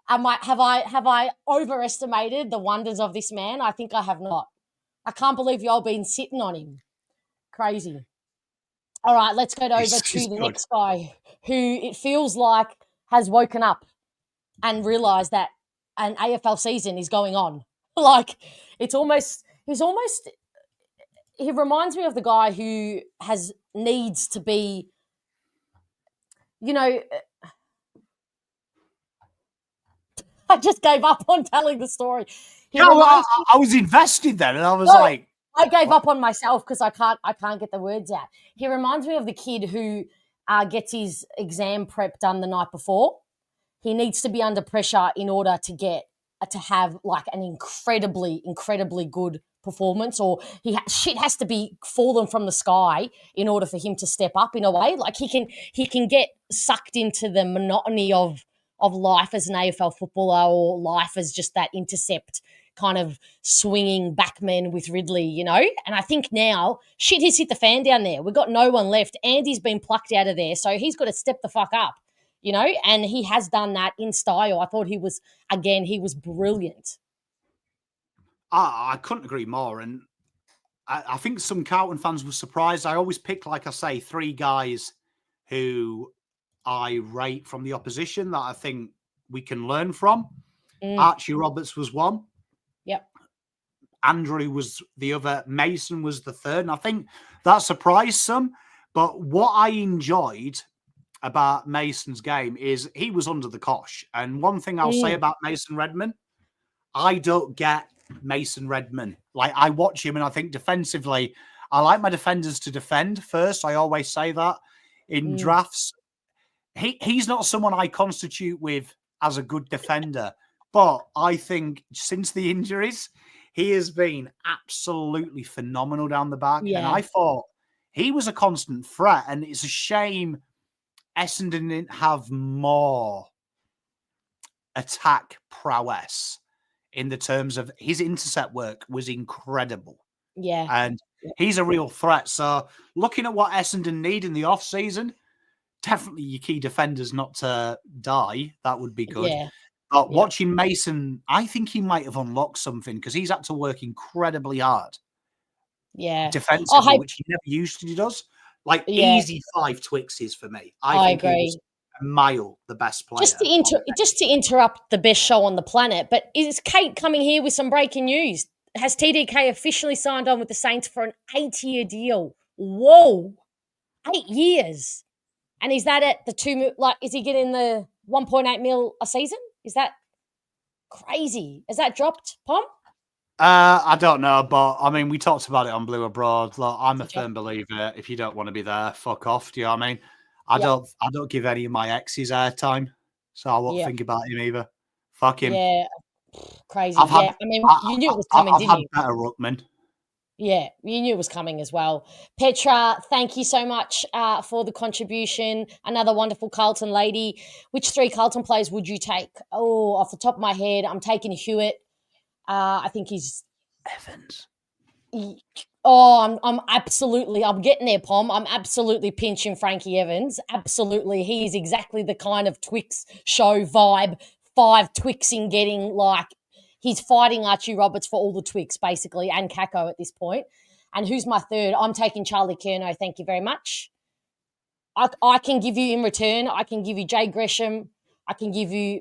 Have I overestimated the wonders of this man? I think I have not. I can't believe y'all been sitting on him. Crazy. All right, let's go over to the next guy who it feels like has woken up and realised that an AFL season is going on. Like he reminds me of the guy who needs to be, I just gave up on telling the story. I was invested then, and I was like, I gave up on myself because I can't get the words out. He reminds me of the kid who gets his exam prep done the night before. He needs to be under pressure in order to have like an incredibly, incredibly good performance, or shit has to be fallen from the sky in order for him to step up in a way. Like he can get sucked into the monotony of life as an AFL footballer, or life as just that intercept kind of swinging backman with Ridley, And I think now shit has hit the fan down there. We've got no one left. Andy's been plucked out of there, so he's got to step the fuck up. And he has done that in style. I thought he was brilliant. I couldn't agree more. And I think some Carlton fans were surprised. I always pick, like I say, 3 guys who I rate from the opposition that I think we can learn from. Archie Roberts was one. Yep. Andrew was the other. Mason was the third. And I think that surprised some. But what I enjoyed about Mason's game is he was under the cosh. And one thing I'll say about Mason Redman, I don't get Mason Redman. Like, I watch him and I think defensively, I like my defenders to defend first. I always say that in drafts. He's not someone I constitute with as a good defender. But I think since the injuries, he has been absolutely phenomenal down the back. Yeah. And I thought he was a constant threat. And it's a shame Essendon didn't have more attack prowess in the terms of his intercept work was incredible. Yeah. And he's a real threat. So looking at what Essendon need in the off-season, definitely your key defenders not to die. That would be good. Yeah. But watching Mason, I think he might have unlocked something because he's had to work incredibly hard. Yeah. Defensively, which he never usually does. Like easy 5 Twixes for me. I think agree. He was a mile the best player. Just to interrupt the best show on the planet, but is Kate coming here with some breaking news? Has TDK officially signed on with the Saints for an 8-year deal? Whoa, 8 years. And is that at the 2 like, is he getting the 1.8 mil a season? Is that crazy? Has that dropped, Pom? I don't know, but I mean, we talked about it on Blue Abroad. Like, I'm a firm believer. If you don't want to be there, fuck off. Do you know what I mean? I don't give any of my exes airtime, so I won't think about him either. Fuck him. Yeah, crazy. I mean, you knew it was coming, didn't you? I've had better ruckman. Yeah, you knew it was coming as well. Petra, thank you so much for the contribution. Another wonderful Carlton lady. Which 3 Carlton players would you take? Oh, off the top of my head, I'm taking Hewitt. I think he's Evans. I'm getting there, Pom. I'm absolutely pinching Frankie Evans. Absolutely. He is exactly the kind of Twix show vibe, 5 Twixing getting, like, he's fighting Archie Roberts for all the Twix, basically, and Kako at this point. And who's my third? I'm taking Charlie Curnow. Thank you very much. I can give you in return, I can give you Jay Gresham. I can give you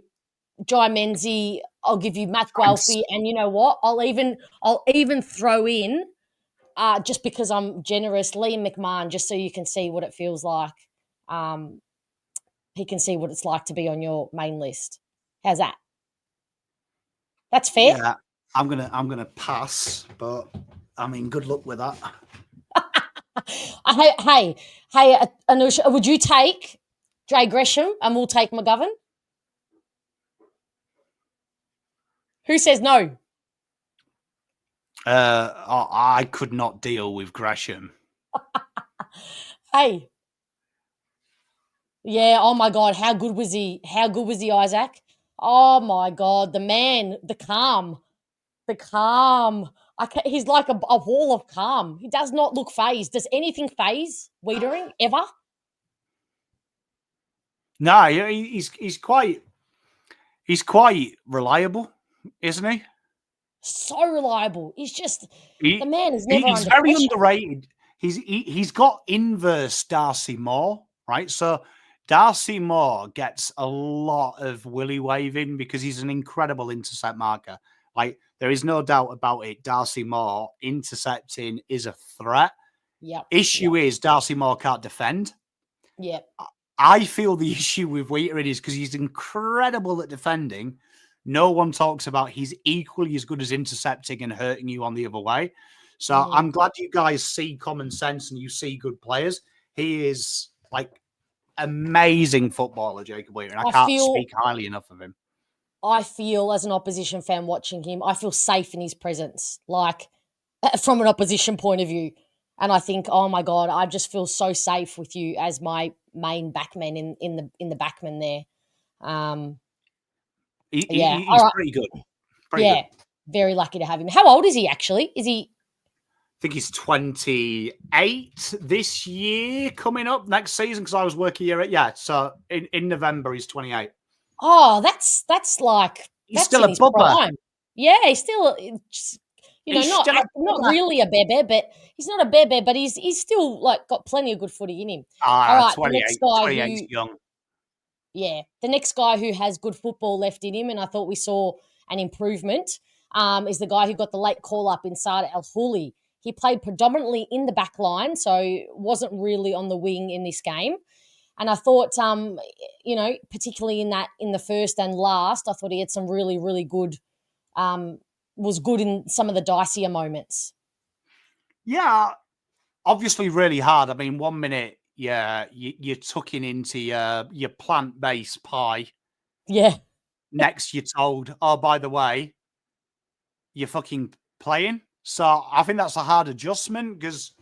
Jai Menzie. I'll give you Matt Guelphy. And you know what? I'll even throw in, just because I'm generous, Liam McMahon, just so you can see what it feels like. He can see what it's like to be on your main list. How's that? That's fair. Yeah, I'm gonna pass, but I mean, good luck with that. Hey, Anusha, would you take Jay Gresham and we'll take McGovern? Who says no? I could not deal with Gresham. Hey. Yeah, oh my God, how good was he? How good was he, Isaac? Oh my God, the man, the calm. He's like a wall of calm. He does not look phased. Does anything phase Wiedering ever? No, he's quite reliable, isn't he? So reliable. The man is never He's under very pressure. underrated. He's got inverse Darcy Moore, right? So Darcy Moore gets a lot of willy waving because he's an incredible intercept marker. Like, there is no doubt about it. Darcy Moore intercepting is a threat. Issue is Darcy Moore can't defend. I feel the issue with Wiedering is because he's incredible at defending. No one talks about he's equally as good as intercepting and hurting you on the other way. So I'm glad you guys see common sense and you see good players. He is like amazing footballer, Jacob Wiedering. I can't speak highly enough of him. I feel, as an opposition fan watching him, I feel safe in his presence, like from an opposition point of view. And I think, oh my God, I just feel so safe with you as my main backman in the backman there. He's pretty good. Good. Very lucky to have him. How old is he actually? Is he? I think he's 28 this year, coming up next season, because I was working here. So in November he's 28. Oh, that's like he's still a bubba. Yeah, he's still, not really a bebe, but he's not a bebe, but he's still like got plenty of good footy in him. All right, 28's young. Yeah, the next guy who has good football left in him, and I thought we saw an improvement, is the guy who got the late call up in Saad El Houli. He played predominantly in the back line, so wasn't really on the wing in this game. And I thought, particularly in the first and last, I thought he had some really, really good, was good in some of the dicier moments. Yeah, obviously really hard. I mean, 1 minute, you're tucking into your plant-based pie. Yeah. Next, you're told, oh, by the way, you're fucking playing. So I think that's a hard adjustment because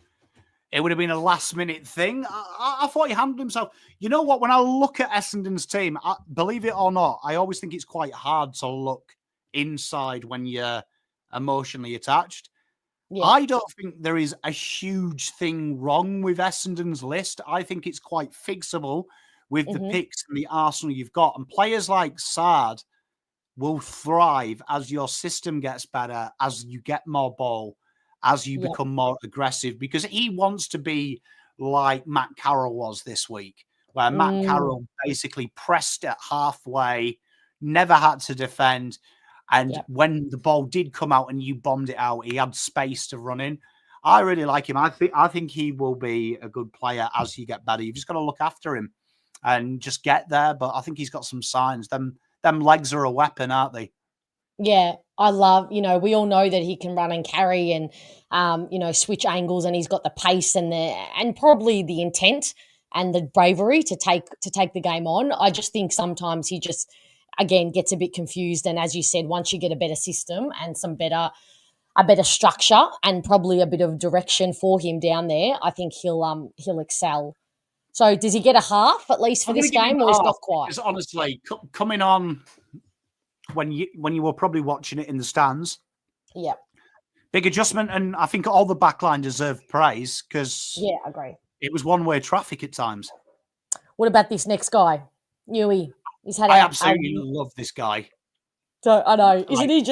it would have been a last-minute thing. I thought he handled himself. You know what? When I look at Essendon's team, believe it or not, I always think it's quite hard to look inside when you're emotionally attached. Yeah. I don't think there is a huge thing wrong with Essendon's list. I think it's quite fixable with the picks and the arsenal you've got. And players like Saad will thrive as your system gets better, as you get more ball, as you become more aggressive, because he wants to be like Matt Carroll was this week, where Matt Carroll basically pressed it halfway, never had to defend. And when the ball did come out and you bombed it out, he had space to run in. I really like him. I think he will be a good player as you get better. You've just got to look after him and just get there. But I think he's got some signs. Them legs are a weapon, aren't they? Yeah, I love, we all know that he can run and carry and, switch angles, and he's got the pace and probably the intent and the bravery to take the game on. I just think sometimes he just, again, gets a bit confused. And as you said, once you get a better system and a better structure and probably a bit of direction for him down there, I think he'll excel. So does he get a half at least for this game, or is not quite? Because honestly, coming on when you were probably watching it in the stands, big adjustment, and I think all the backline deserved praise because I agree. It was one-way traffic at times. What about this next guy, Newey? I absolutely love this guy. So I know, doesn't he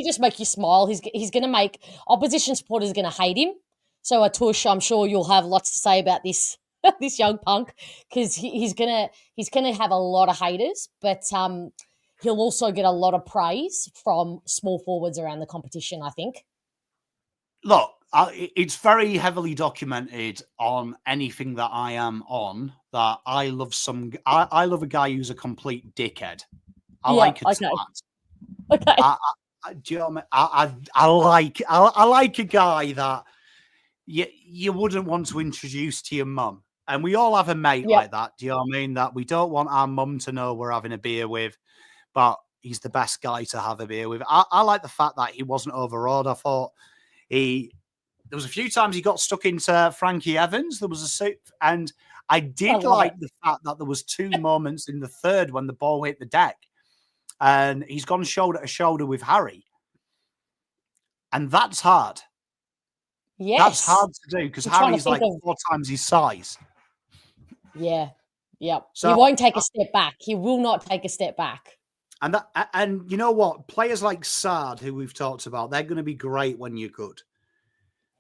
just make you smile? He's going to make opposition supporters going to hate him. So Atush, I'm sure you'll have lots to say about this this young punk, because he's gonna have a lot of haters, but he'll also get a lot of praise from small forwards around the competition, I think. Look, it's very heavily documented on anything that I am on that I love I love a guy who's a complete dickhead. I like a twat. Okay. Do you know what I like a guy that you wouldn't want to introduce to your mum. And we all have a mate like that. Do you know what I mean? That we don't want our mum to know we're having a beer with, but he's the best guy to have a beer with. I like the fact that he wasn't overawed. I thought There was a few times he got stuck into Frankie Evans. There was and I did like the fact that there was 2 moments in the third when the ball hit the deck, and he's gone shoulder to shoulder with Harry, and that's hard. Yes, that's hard to do because Harry's like 4 times his size. Yeah, yep. So he won't take a step back. He will not take a step back. And you know what? Players like Sard, who we've talked about, they're going to be great when you're good.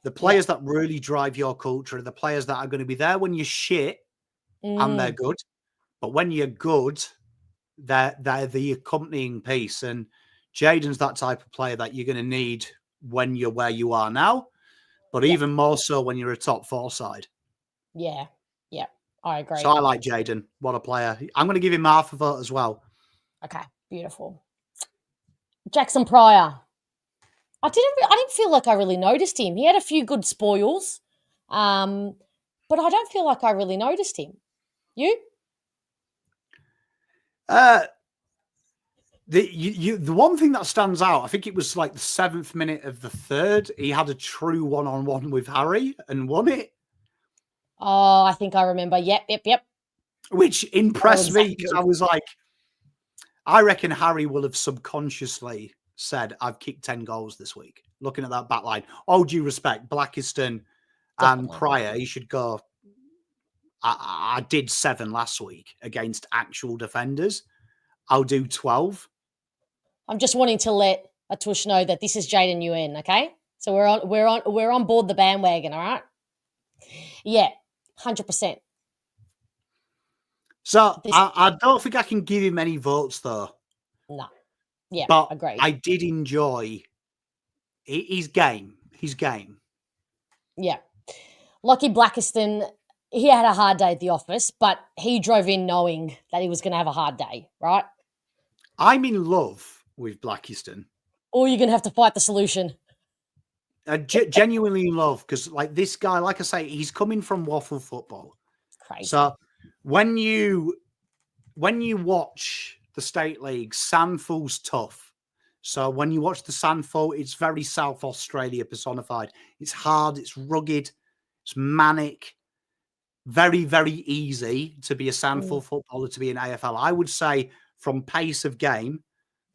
The players that really drive your culture are the players that are going to be there when you're shit and they're good. But when you're good, they're the accompanying piece. And Jayden's that type of player that you're going to need when you're where you are now, but even more so when you're a top 4 side. Yeah, I agree. So I like Jayden. What a player. I'm going to give him half a vote as well. Okay, beautiful. Jackson Pryor. I didn't feel like I really noticed him. He had a few good spoils, but I don't feel like I really noticed him. You? The one thing that stands out, I think it was like the 7th minute of the third. He had a true one-on-one with Harry and won it. Oh, I think I remember. Yep. Which impressed me because I was like, I reckon Harry will have subconsciously said, I've kicked 10 goals this week. Looking at that back line. All due respect, Blackiston and Pryor, he should go. I did 7 last week against actual defenders. I'll do 12. I'm just wanting to let Atush know that this is Jayden UN, okay? So we're on board the bandwagon, all right? Yeah, 100%. So I don't think I can give him any votes though. No. Yeah, but agreed. I did enjoy his game. Yeah. Lockie Blackiston, he had a hard day at the office, but he drove in knowing that he was going to have a hard day, right? I'm in love with Blackiston. Or you're going to have to fight the solution. Genuinely in love because, like, this guy, like I say, he's coming from waffle football. It's crazy. So when you watch the State League, Sandful's tough. So when you watch the Sandful, it's very South Australia personified. It's hard, it's rugged, it's manic. Very, very easy to be a Sandful footballer, to be an AFL. I would say from pace of game,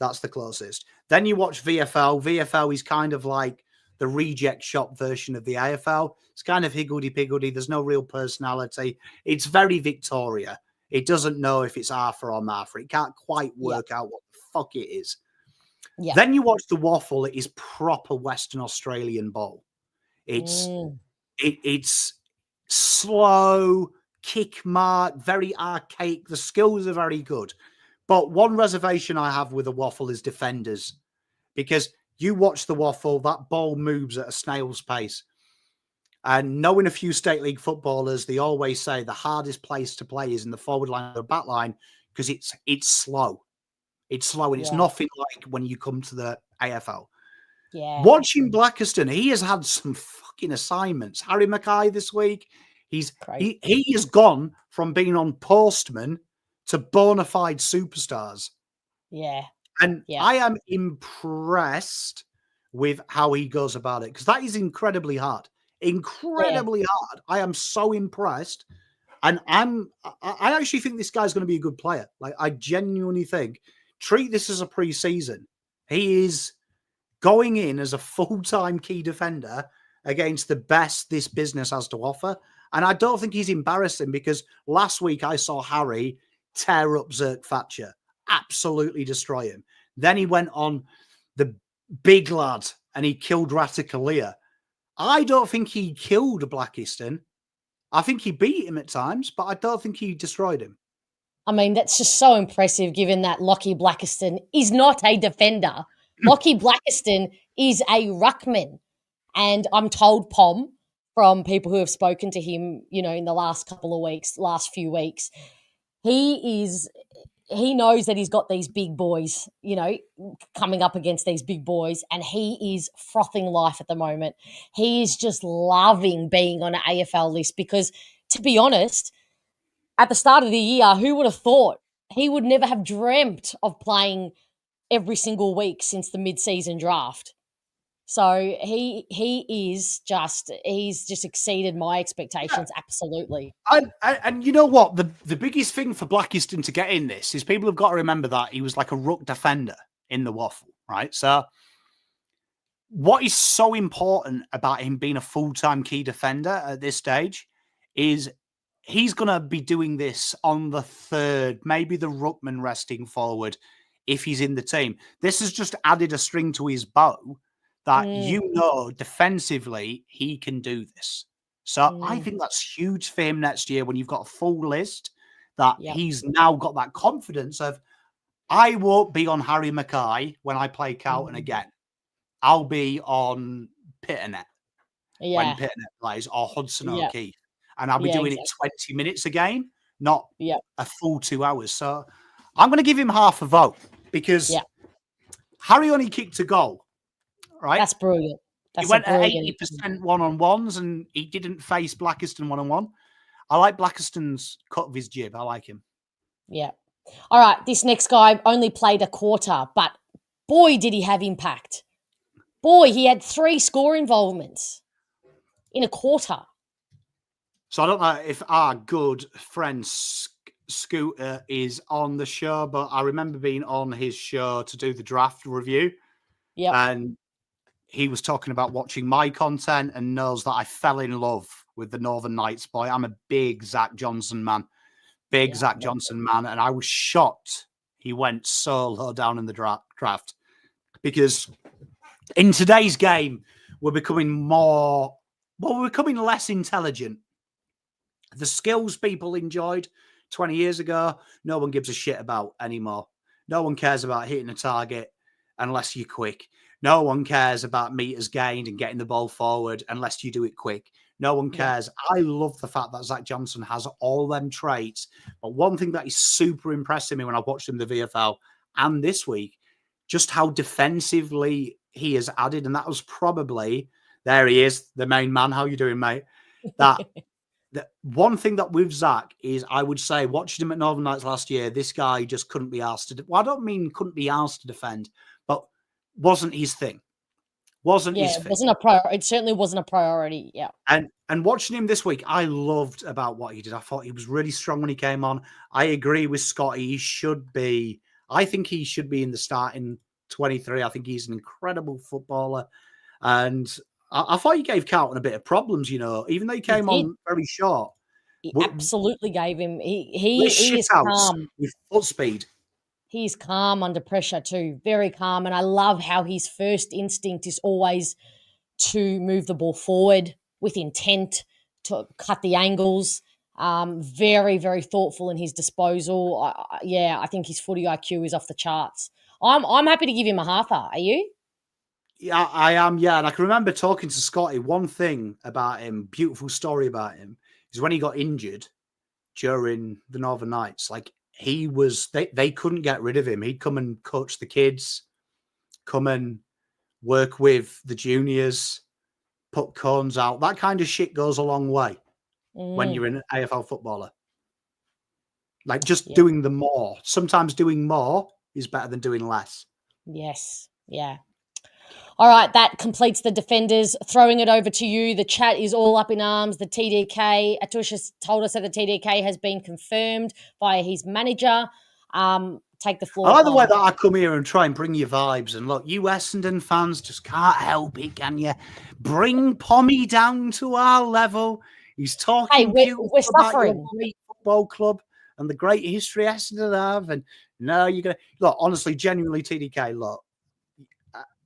that's the closest. Then you watch VFL. VFL is kind of like the reject shop version of the AFL. It's kind of higgledy-piggledy. There's no real personality. It's very Victoria. It doesn't know if it's Arthur or Martha. It can't quite work out what the fuck it is. Yeah. Then you watch the waffle. It is proper Western Australian ball. It's slow, kick mark, very archaic. The skills are very good. But one reservation I have with a waffle is defenders. Because you watch the waffle, that ball moves at a snail's pace. And knowing a few State League footballers, they always say the hardest place to play is in the forward line or the back line because it's slow. It's slow and it's nothing like when you come to the AFL. Yeah. Watching Blackiston, he has had some fucking assignments. Harry Mackay this week, he has gone from being on postman to bona fide superstars. Yeah. And I am impressed with how he goes about it because that is incredibly hard. Incredibly hard. I am so impressed. And I actually think this guy's going to be a good player. Like, I genuinely think, treat this as a pre-season. He is going in as a full-time key defender against the best this business has to offer. And I don't think he's embarrassing because last week I saw Harry tear up Zerk Thatcher, absolutely destroy him. Then he went on the big lad and he killed Ratikalia. I don't think he killed Blackiston. I think he beat him at times, but I don't think he destroyed him. I mean, that's just so impressive given that Lockie Blackiston is not a defender. Lockie Blackiston is a ruckman. And I'm told, Pom, from people who have spoken to him, you know, in the last few weeks, he knows that he's got these big boys, you know, coming up against these big boys, and he is frothing life at the moment. He is just loving being on an AFL list because, to be honest, at the start of the year, who would have thought he would never have dreamt of playing every single week since the mid-season draft? So he's just exceeded my expectations. Absolutely. And you know what? The biggest thing for Blackiston to get in this is people have got to remember that he was like a ruck defender in the waffle, right? So what is so important about him being a full-time key defender at this stage is he's going to be doing this on the third, maybe the ruckman resting forward if he's in the team. This has just added a string to his bow that defensively he can do this. So I think that's huge for him next year when you've got a full list that he's now got that confidence of, I won't be on Harry Mackay when I play Carlton again. I'll be on Pitternet when Pitternet plays, or Hudson O'Keefe. And I'll be doing it 20 minutes a game, not a full 2 hours. So I'm going to give him half a vote because Harry only kicked a goal, right? That's brilliant. He went at 80% one-on-ones and he didn't face Blackiston one-on-one. I like Blackiston's cut of his jib. I like him. Yeah. All right. This next guy only played a quarter, but boy, did he have impact. Boy, he had 3 score involvements in a quarter. So I don't know if our good friend Scooter is on the show, but I remember being on his show to do the draft review. Yeah. And he was talking about watching my content and knows that I fell in love with the Northern Knights boy. I'm a big Zach Johnson man. And I was shocked he went so low down in the draft because in today's game, we're becoming less intelligent. The skills people enjoyed 20 years ago, no one gives a shit about anymore. No one cares about hitting a target unless you're quick. No one cares about meters gained and getting the ball forward unless you do it quick. No one cares. I love the fact that Zach Johnson has all them traits. But one thing that is super impressing me when I watched him in the VFL and this week, just how defensively he has added. And that was probably, there he is, the main man. How you doing, mate? That one thing that with Zach is, I would say, watching him at Northern Knights last year, this guy just couldn't be asked to. Well, I don't mean couldn't be asked to defend, but wasn't his thing. Wasn't his thing. It certainly wasn't a priority. Yeah. And watching him this week, I loved about what he did. I thought he was really strong when he came on. I agree with Scotty. I think he should be in the starting 23. I think he's an incredible footballer. And I thought he gave Carlton a bit of problems, even though he came on very short. He absolutely gave him. He is calm with foot speed. He's calm under pressure too, very calm. And I love how his first instinct is always to move the ball forward with intent, to cut the angles. Very, very thoughtful in his disposal. I think his footy IQ is off the charts. I'm happy to give him a halfer. Are you? Yeah, I am. Yeah, and I can remember talking to Scotty. One thing about him, beautiful story about him, is when he got injured during the Northern Knights. Like they couldn't get rid of him. He'd come and coach the kids, come and work with the juniors, put cones out. That kind of shit goes a long way when you're an AFL footballer. Like just doing the more. Sometimes doing more is better than doing less. Yes. Yeah. All right, that completes the defenders. Throwing it over to you. The chat is all up in arms. The TDK, Atush has told us that the TDK has been confirmed via his manager. Take the floor. I like the way that I come here and try and bring you vibes. And look, you Essendon fans just can't help it, can you? Bring Pommy down to our level. He's talking we're suffering. About your great football club and the great history Essendon have. And no, you're going to... Look, honestly, genuinely, TDK, look.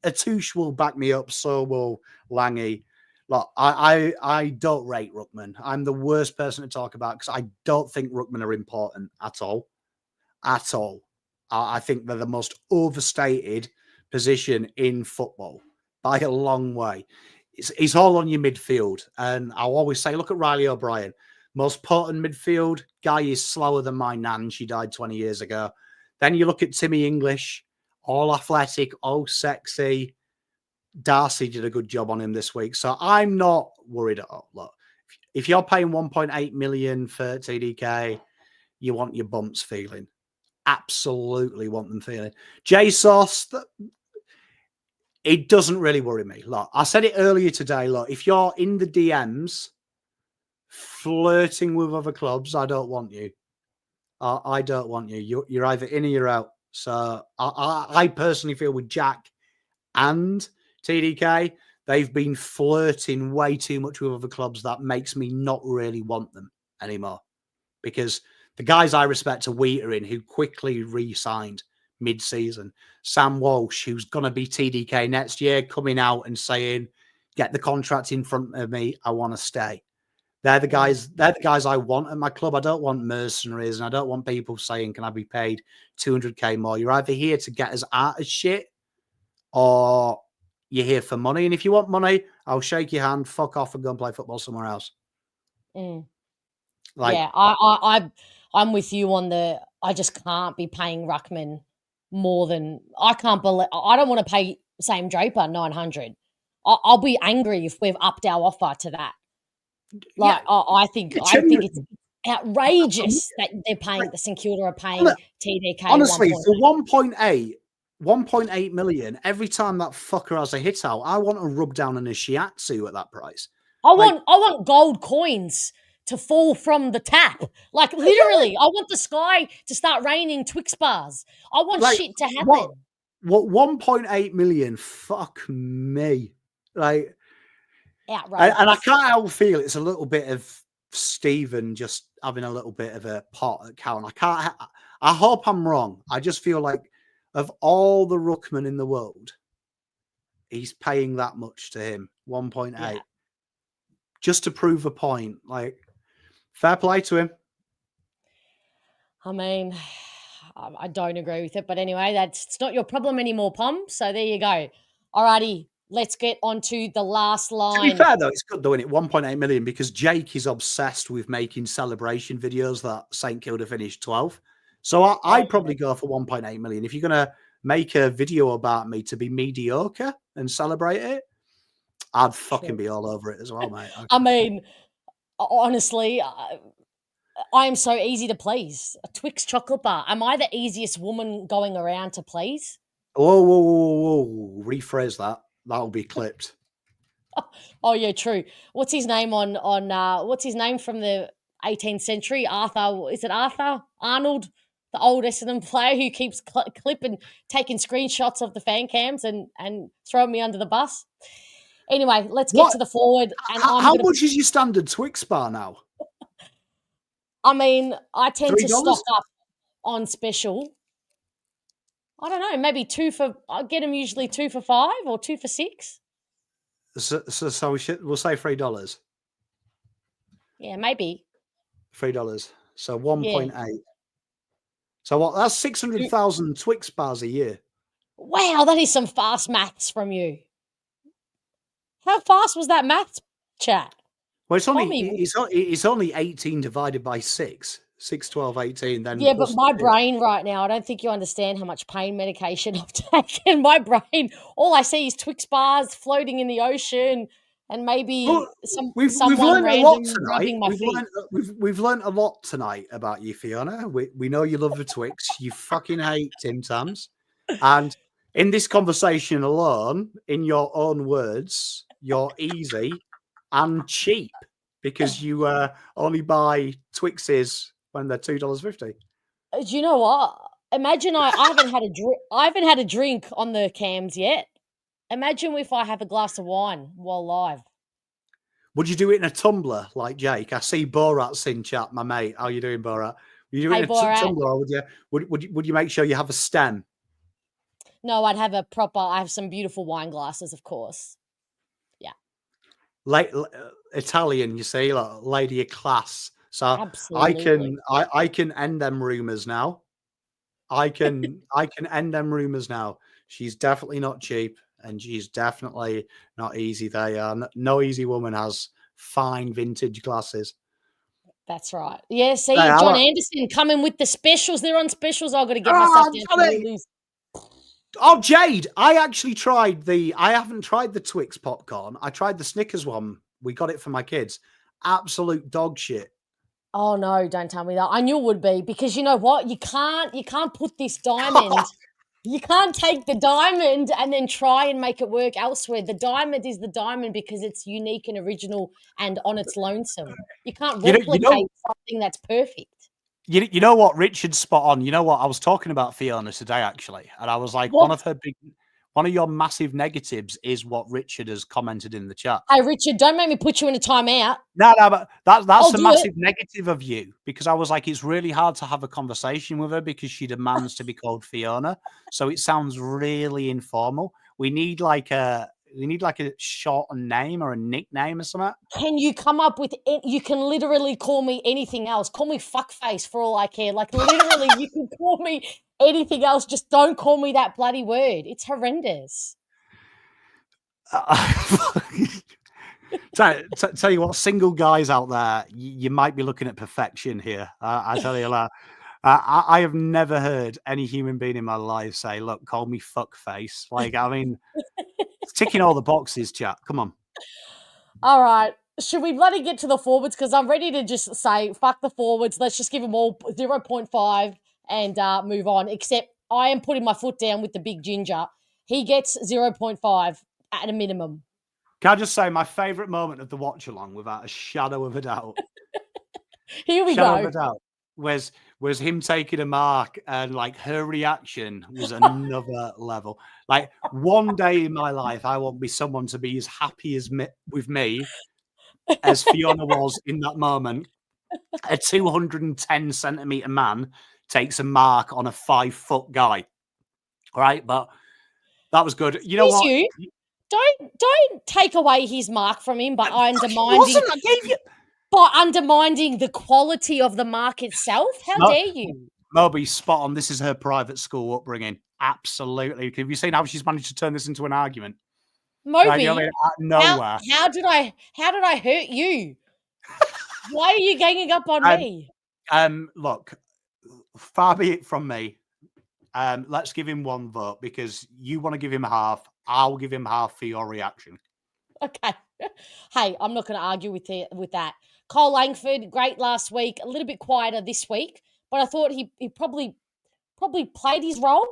Atush will back me up, so will Langy. Look, I don't rate ruckman. I'm the worst person to talk about because I don't think ruckman are important at all. At all. I think they're the most overstated position in football by a long way. It's all on your midfield. And I'll always say, look at Riley O'Brien. Most potent midfield. Guy is slower than my nan. She died 20 years ago. Then you look at Timmy English. All athletic, all sexy. Darcy did a good job on him this week. So I'm not worried at all. Look, if you're paying 1.8 million for TDK, you want your bumps feeling. Absolutely want them feeling. J-Sauce, it doesn't really worry me. Look, I said it earlier today. Look, if you're in the DMs flirting with other clubs, I don't want you. I don't want you. You're either in or you're out. So I personally feel with Jack and TDK, they've been flirting way too much with other clubs. That makes me not really want them anymore. Because the guys I respect are Wheater who quickly re-signed mid-season. Sam Walsh, who's going to be TDK next year, coming out and saying, get the contract in front of me. I want to stay. They're the guys I want at my club. I don't want mercenaries, and I don't want people saying, can I be paid 200k more? You're either here to get us out of shit or you're here for money. And if you want money, I'll shake your hand, fuck off and go and play football somewhere else. Yeah, I'm with you on the, I just can't be paying ruckman more than, I don't want to pay Sam Draper 900. I'll be angry if we've upped our offer to that. Like, yeah, I think it's outrageous that they're paying, the St Kilda are paying TDK. Honestly, for 1.8 million, every time that fucker has a hit out, I want to rub down on a shiatsu at that price. I want gold coins to fall from the tap. Like, literally, I want the sky to start raining Twix bars. I want shit to happen. What 1.8 million? Fuck me. Like, outrageous. And I can't help feel it's a little bit of Stephen just having a little bit of a pot at Cowan. I hope I'm wrong. I just feel like of all the ruckmen in the world, he's paying that much to him, 1.8, just to prove a point. Like, fair play to him. I mean, I don't agree with it, but anyway, it's not your problem anymore, Pom. So there you go. Alrighty. Let's get on to the last line. To be fair, though, it's good doing it 1.8 million because Jake is obsessed with making celebration videos that St Kilda finished 12. So I'd probably go for 1.8 million. If you're going to make a video about me to be mediocre and celebrate it, I'd fucking be all over it as well, mate. I mean, honestly, I am so easy to please. A Twix chocolate bar. Am I the easiest woman going around to please? Whoa. Rephrase that. That'll be clipped. Oh yeah, true. What's his name on what's his name from the 18th century? Arthur, is it Arthur Arnold, the old Essendon player who keeps clipping, taking screenshots of the fan cams and throwing me under the bus? Anyway, let's get to the forward. And how much is your standard Twix bar now? I mean, I tend $3? to stock up on special. I don't know, maybe I get them usually 2 for $5 or 2 for $6. So we'll say $3. Yeah, maybe. $3. So 1.8. Yeah. So what? That's 600,000 Twix bars a year. Wow, that is some fast maths from you. How fast was that maths chat? Well, it's only 18 divided by 6. 6, 12, 18. Then yeah, but my brain right now, I don't think you understand how much pain medication I've taken. My brain, all I see is Twix bars floating in the ocean and maybe someone random rubbing my feet. We've learned a lot tonight about you, Fiona. We know you love the Twix. You fucking hate Tim Tams. And in this conversation alone, in your own words, you're easy and cheap because you only buy Twixes when they're $2.50. Do you know what? Imagine I haven't had a drink on the cams yet. Imagine if I have a glass of wine while live. Would you do it in a tumbler like Jake? I see Borat's in chat, my mate. How you doing, Borat? Would you do it in a tumbler, or would you make sure you have a stem? No, I'd have I have some beautiful wine glasses, of course. Yeah. Italian, you see, like lady of class. So absolutely. I can end them rumors now. I can end them rumors now. She's definitely not cheap and she's definitely not easy. No easy woman has fine vintage glasses. That's right. Yeah, see, John Anderson coming with the specials. They're on specials. I've got to get myself down. Oh, Jade, I haven't tried the Twix popcorn. I tried the Snickers one. We got it for my kids. Absolute dog shit. Oh no, don't tell me that. I knew it would be because you know what? You can't put this diamond You can't take the diamond and then try and make it work elsewhere. The diamond is the diamond because it's unique and original and on its lonesome. You can't replicate something that's perfect. You know what, Richard's spot on. You know what, I was talking about Fiona today actually, and I was like, one of your massive negatives is what Richard has commented in the chat. Hey, Richard, don't make me put you in a timeout. No, but that's a massive negative of you, because I was like, it's really hard to have a conversation with her because she demands to be called Fiona. So it sounds really informal. We need like a shortened name or a nickname or something. Can you come up with it? You can literally call me anything else. Call me fuckface for all I care. Like literally, you can call me anything else. Just don't call me that bloody word. It's horrendous. Tell you what, single guys out there, you might be looking at perfection here. I tell you that. I have never heard any human being in my life say, "Look, call me fuckface." Like, I mean, it's ticking all the boxes, chat. Come on. All right. Should we bloody get to the forwards? Because I'm ready to just say, fuck the forwards. Let's just give them all 0.5 and move on. Except I am putting my foot down with the big ginger. He gets 0.5 at a minimum. Can I just say my favourite moment of the watch along, without a shadow of a doubt? Here we shadow go. Of a doubt, was him taking a mark, and like her reaction was another level. Like, one day in my life, I won't be someone to be as happy as with me as Fiona was in that moment. A 210 centimeter man takes a mark on a 5 foot guy, right? But that was good. You know what? Don't take away his mark from him by undermining the quality of the mark itself. How dare you? Moby, spot on. This is her private school upbringing. Absolutely. Have you seen how she's managed to turn this into an argument? Moby, right, you know, nowhere. How did I hurt you? Why are you ganging up on me? Look, far be it from me. Let's give him one vote, because you want to give him half. I'll give him half for your reaction. Okay. Hey, I'm not going to argue with that. Cole Langford, great last week. A little bit quieter this week, but I thought he probably played his role.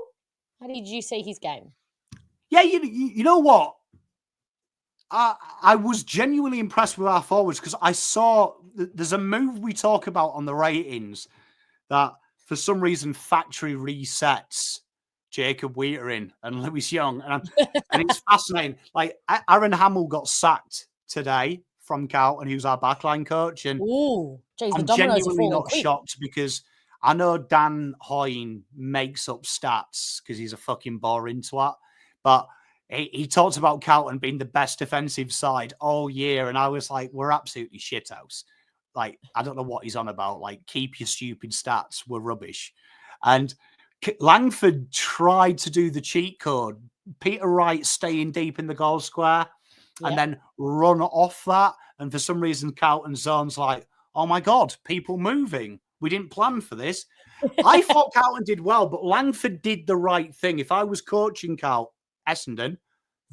How did you see his game? Yeah, you know what? I was genuinely impressed with our forwards, because I saw there's a move we talk about on the ratings that for some reason factory resets Jacob Wheatering and Lewis Young. And it's fascinating. Like, Aaron Hamill got sacked today from Carlton, who's our backline coach. And I'm genuinely not shocked, because I know Dan Hoyne makes up stats because he's a fucking boring twat. But he talked about Carlton being the best defensive side all year. And I was like, we're absolutely shithouse. Like, I don't know what he's on about. Like, keep your stupid stats. We're rubbish. And Langford tried to do the cheat code. Peter Wright staying deep in the goal square and then run off that. And for some reason, Carlton zone's like, oh my God, people moving. We didn't plan for this. I thought Carlton did well, but Langford did the right thing. If I was coaching Essendon,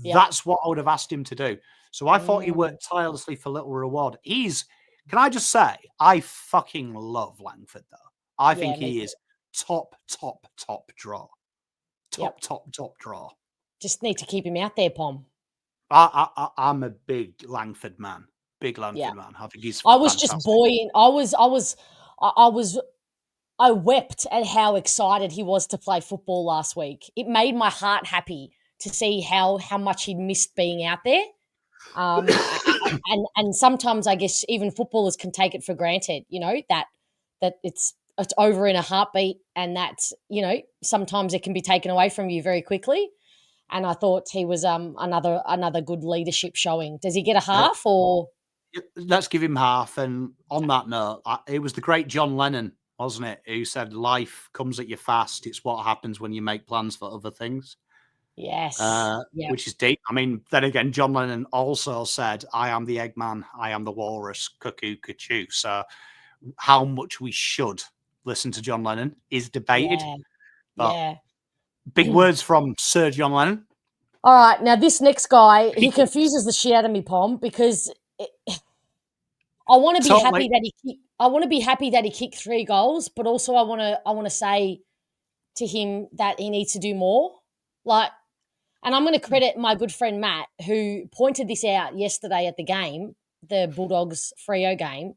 that's what I would have asked him to do. So I thought he worked tirelessly for little reward. Can I just say, I fucking love Langford, though. I think he is top draw. Top draw. Just need to keep him out there, Pom. I'm a big Langford man. Man. I think he's I was just buoyant. I wept at how excited he was to play football last week. It made my heart happy to see how much he missed being out there. And sometimes I guess even footballers can take it for granted, you know, that it's over in a heartbeat, and that's, you know, sometimes it can be taken away from you very quickly. And I thought he was another good leadership showing. Does he get a half or? Let's give him half. And on that note, it was the great John Lennon, wasn't it, who said life comes at you fast. It's what happens when you make plans for other things. Yes. Which is deep. I mean, then again, John Lennon also said, I am the Eggman, I am the Walrus, Cuckoo, Cuckoo. So how much we should listen to John Lennon is debated. But big words from Sir John Lennon. All right. Now, this next guy, he confuses the shit out of me, Pom, because I want to be happy that he kicked 3 goals, but also I want to say to him that he needs to do more. And I'm going to credit my good friend Matt, who pointed this out yesterday at the game, the Bulldogs Freo game.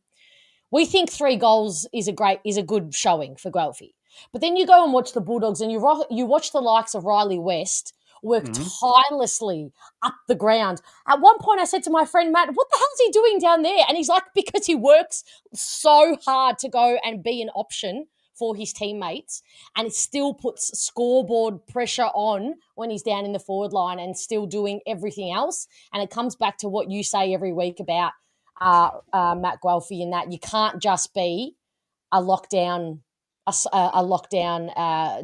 We think 3 goals is a good showing for Guelphy. But then you go and watch the Bulldogs and you watch the likes of Riley West work tirelessly up the ground. At one point I said to my friend Matt, what the hell is he doing down there? And he's like, because he works so hard to go and be an option for his teammates, and it still puts scoreboard pressure on when he's down in the forward line and still doing everything else. And it comes back to what you say every week about Matt Guelphy, in that you can't just be a lockdown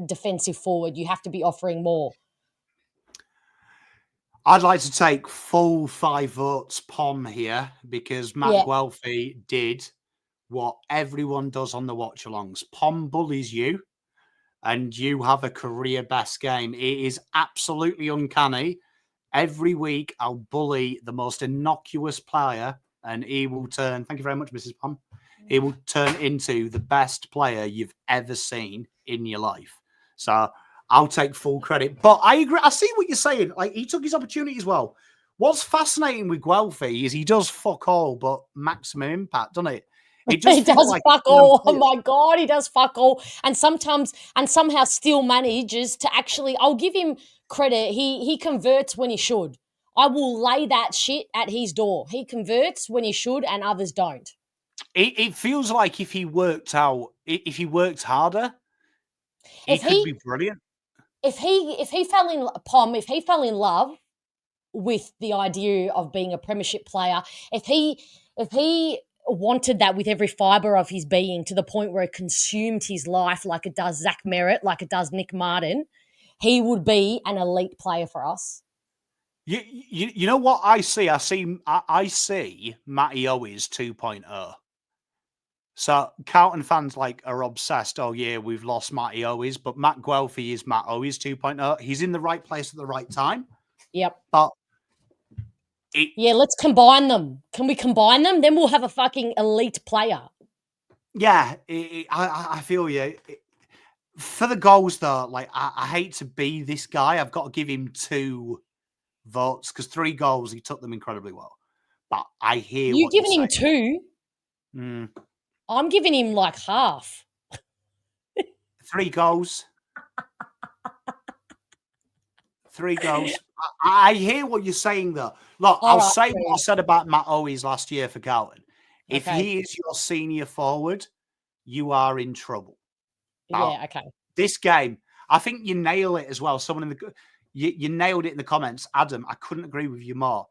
defensive forward. You have to be offering more. I'd like to take full 5 votes Pom here, because Matt Guelphy did what everyone does on the watch-alongs. Pom bullies you, and you have a career best game. It is absolutely uncanny. Every week, I'll bully the most innocuous player, and he will turn, thank you very much, Mrs. Pom, he will turn into the best player you've ever seen in your life. So I'll take full credit. But I agree. I see what you're saying. Like, he took his opportunity as well. What's fascinating with Guelphy is he does fuck all, but maximum impact, doesn't it? He does like fuck all. Oh my God, he does fuck all. And somehow still manages to actually, I'll give him credit. He converts when he should. I will lay that shit at his door. He converts when he should and others don't. It feels like if he worked harder, he could be brilliant. If he fell in love with the idea of being a premiership player, if he wanted that with every fibre of his being, to the point where it consumed his life like it does Zach Merritt, like it does Nick Martin, he would be an elite player for us. You know what I see? I see Matty Owies 2.0. So Carlton fans are obsessed. Oh yeah, we've lost Matty Owies, but Matt Guelphy is Matt Owies 2.0. He's in the right place at the right time. Yep. But let's combine them. Can we combine them? Then we'll have a fucking elite player. Yeah, I feel you. For the goals, though, I hate to be this guy. I've got to give him 2 votes, because 3 goals, he took them incredibly well. But I hear you're giving him 2. I'm giving him half. 3 goals. 3 goals. I hear what you're saying, though. Look, I'll say what I said about Matt Owies last year for Carlton. If he is your senior forward, you are in trouble. Yeah, okay. This game, I think you nail it as well. You nailed it in the comments, Adam. I couldn't agree with you more.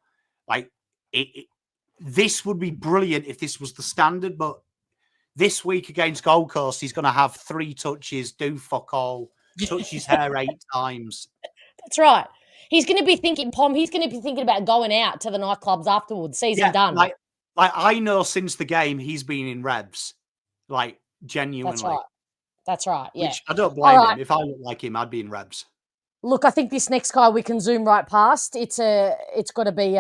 This would be brilliant if this was the standard, but this week against Gold Coast, he's going to have 3 touches, do fuck all, touch his hair 8 times. That's right. He's going to be thinking, Pom, he's going to be thinking about going out to the nightclubs afterwards. Season done. I know since the game he's been in revs. Genuinely. That's right. Yeah. Which I don't blame him. If I looked like him, I'd be in revs. Look, I think this next guy we can zoom right past. It's got to be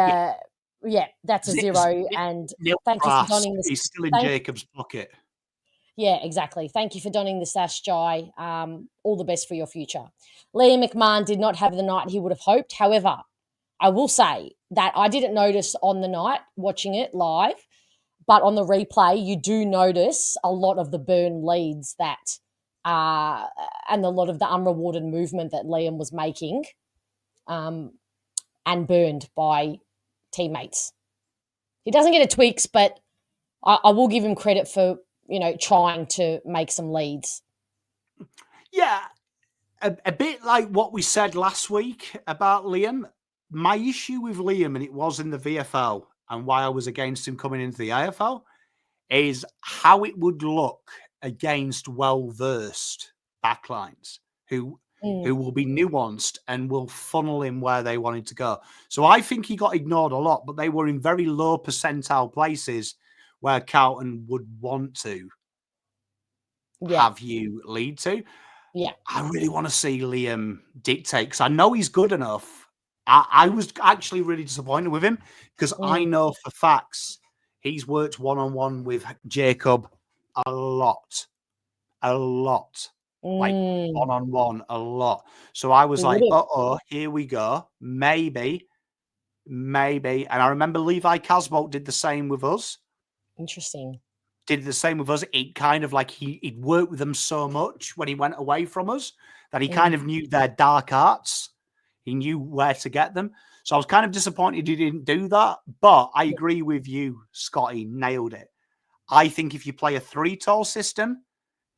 that's a 0. And thank you for donning this. He's still in Jacob's pocket. Yeah, exactly. Thank you for donning the sash, Jai. All the best for your future. Liam McMahon did not have the night he would have hoped. However, I will say that I didn't notice on the night watching it live, but on the replay, you do notice a lot of the burn leads that and a lot of the unrewarded movement that Liam was making and burned by teammates. He doesn't get a Twix, but I will give him credit for trying to make some leads. Yeah, a bit like what we said last week about Liam. My issue with Liam, and it was in the VFL, and why I was against him coming into the AFL, is how it would look against well-versed backlines who will be nuanced and will funnel him where they wanted to go. So I think he got ignored a lot, but they were in very low percentile places where Carlton would want to have you lead to. Yeah. I really want to see Liam dictate, because I know he's good enough. I was actually really disappointed with him, because I know for facts he's worked one-on-one with Jacob a lot. like Mm, one-on-one a lot. So I was he like, would've. here we go. Maybe. And I remember Levi Casbolt did the same with us. Interesting. It kind of like he'd worked with them so much when he went away from us that he kind of knew their dark arts. He knew where to get them. So I was kind of disappointed he didn't do that. But I agree with you, Scotty, nailed it. I think if you play a 3-tall system,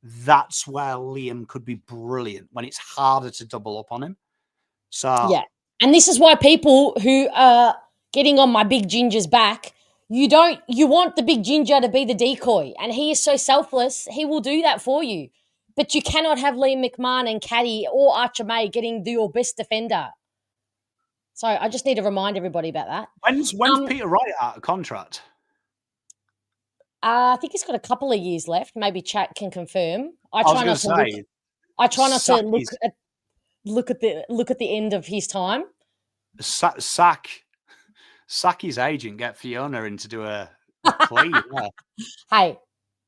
that's where Liam could be brilliant when it's harder to double up on him. So Yeah. And this is why people who are getting on my big ginger's back, you want the big ginger to be the decoy. And he is so selfless, he will do that for you. But you cannot have Liam McMahon and Caddy or Archer May getting your best defender. So I just need to remind everybody about that. When's Peter Wright out of contract? I think he's got a couple of years left. Maybe chat can confirm. I was try gonna not to say, look at the end of his time. Sack his agent, get Fiona in to do a plea. Yeah. Hey,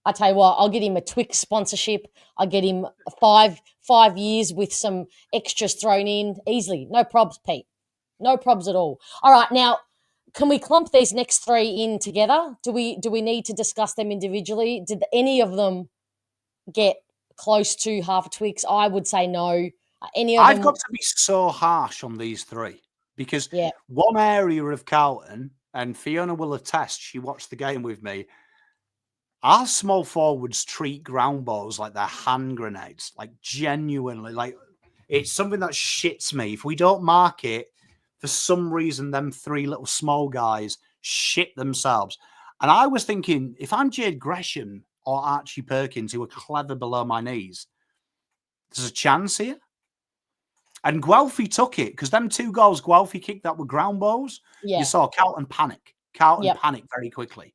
I tell you what, I'll get him a Twix sponsorship. I'll get him 5 years with some extras thrown in easily. No probs, Pete. No probs at all. All right, now can we clump these next 3 in together? Do we need to discuss them individually? Did any of them get close to half a Twix? I would say no. I've got to be so harsh on these 3 because one area of Carlton, and Fiona will attest, she watched the game with me, our small forwards treat ground balls like they're hand grenades, like genuinely. Like it's something that shits me. If we don't mark it, for some reason, them 3 little small guys shit themselves. And I was thinking, if I'm Jade Gresham or Archie Perkins, who are clever below my knees, there's a chance here. And Guelphy took it because them 2 goals Guelphy kicked that were ground balls. Yeah. You saw Carlton panic. Panic very quickly.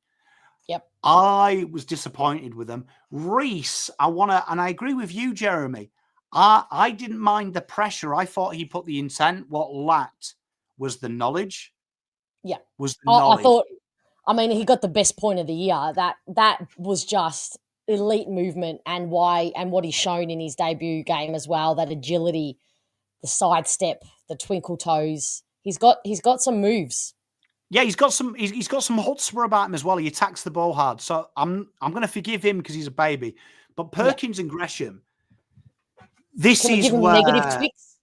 Yep. I was disappointed with them. Reese, and I agree with you, Jeremy. I didn't mind the pressure. I thought he put the intent. What lacked was the knowledge. Yeah. Knowledge. He got the best point of the year. That was just elite movement and what he's shown in his debut game as well. That agility, the sidestep, the twinkle toes. He's got some moves. Yeah, he's got some chutzpah about him as well. He attacks the ball hard. So I'm going to forgive him because he's a baby. But Perkins and Gresham, this Can we is give him where negative Twix?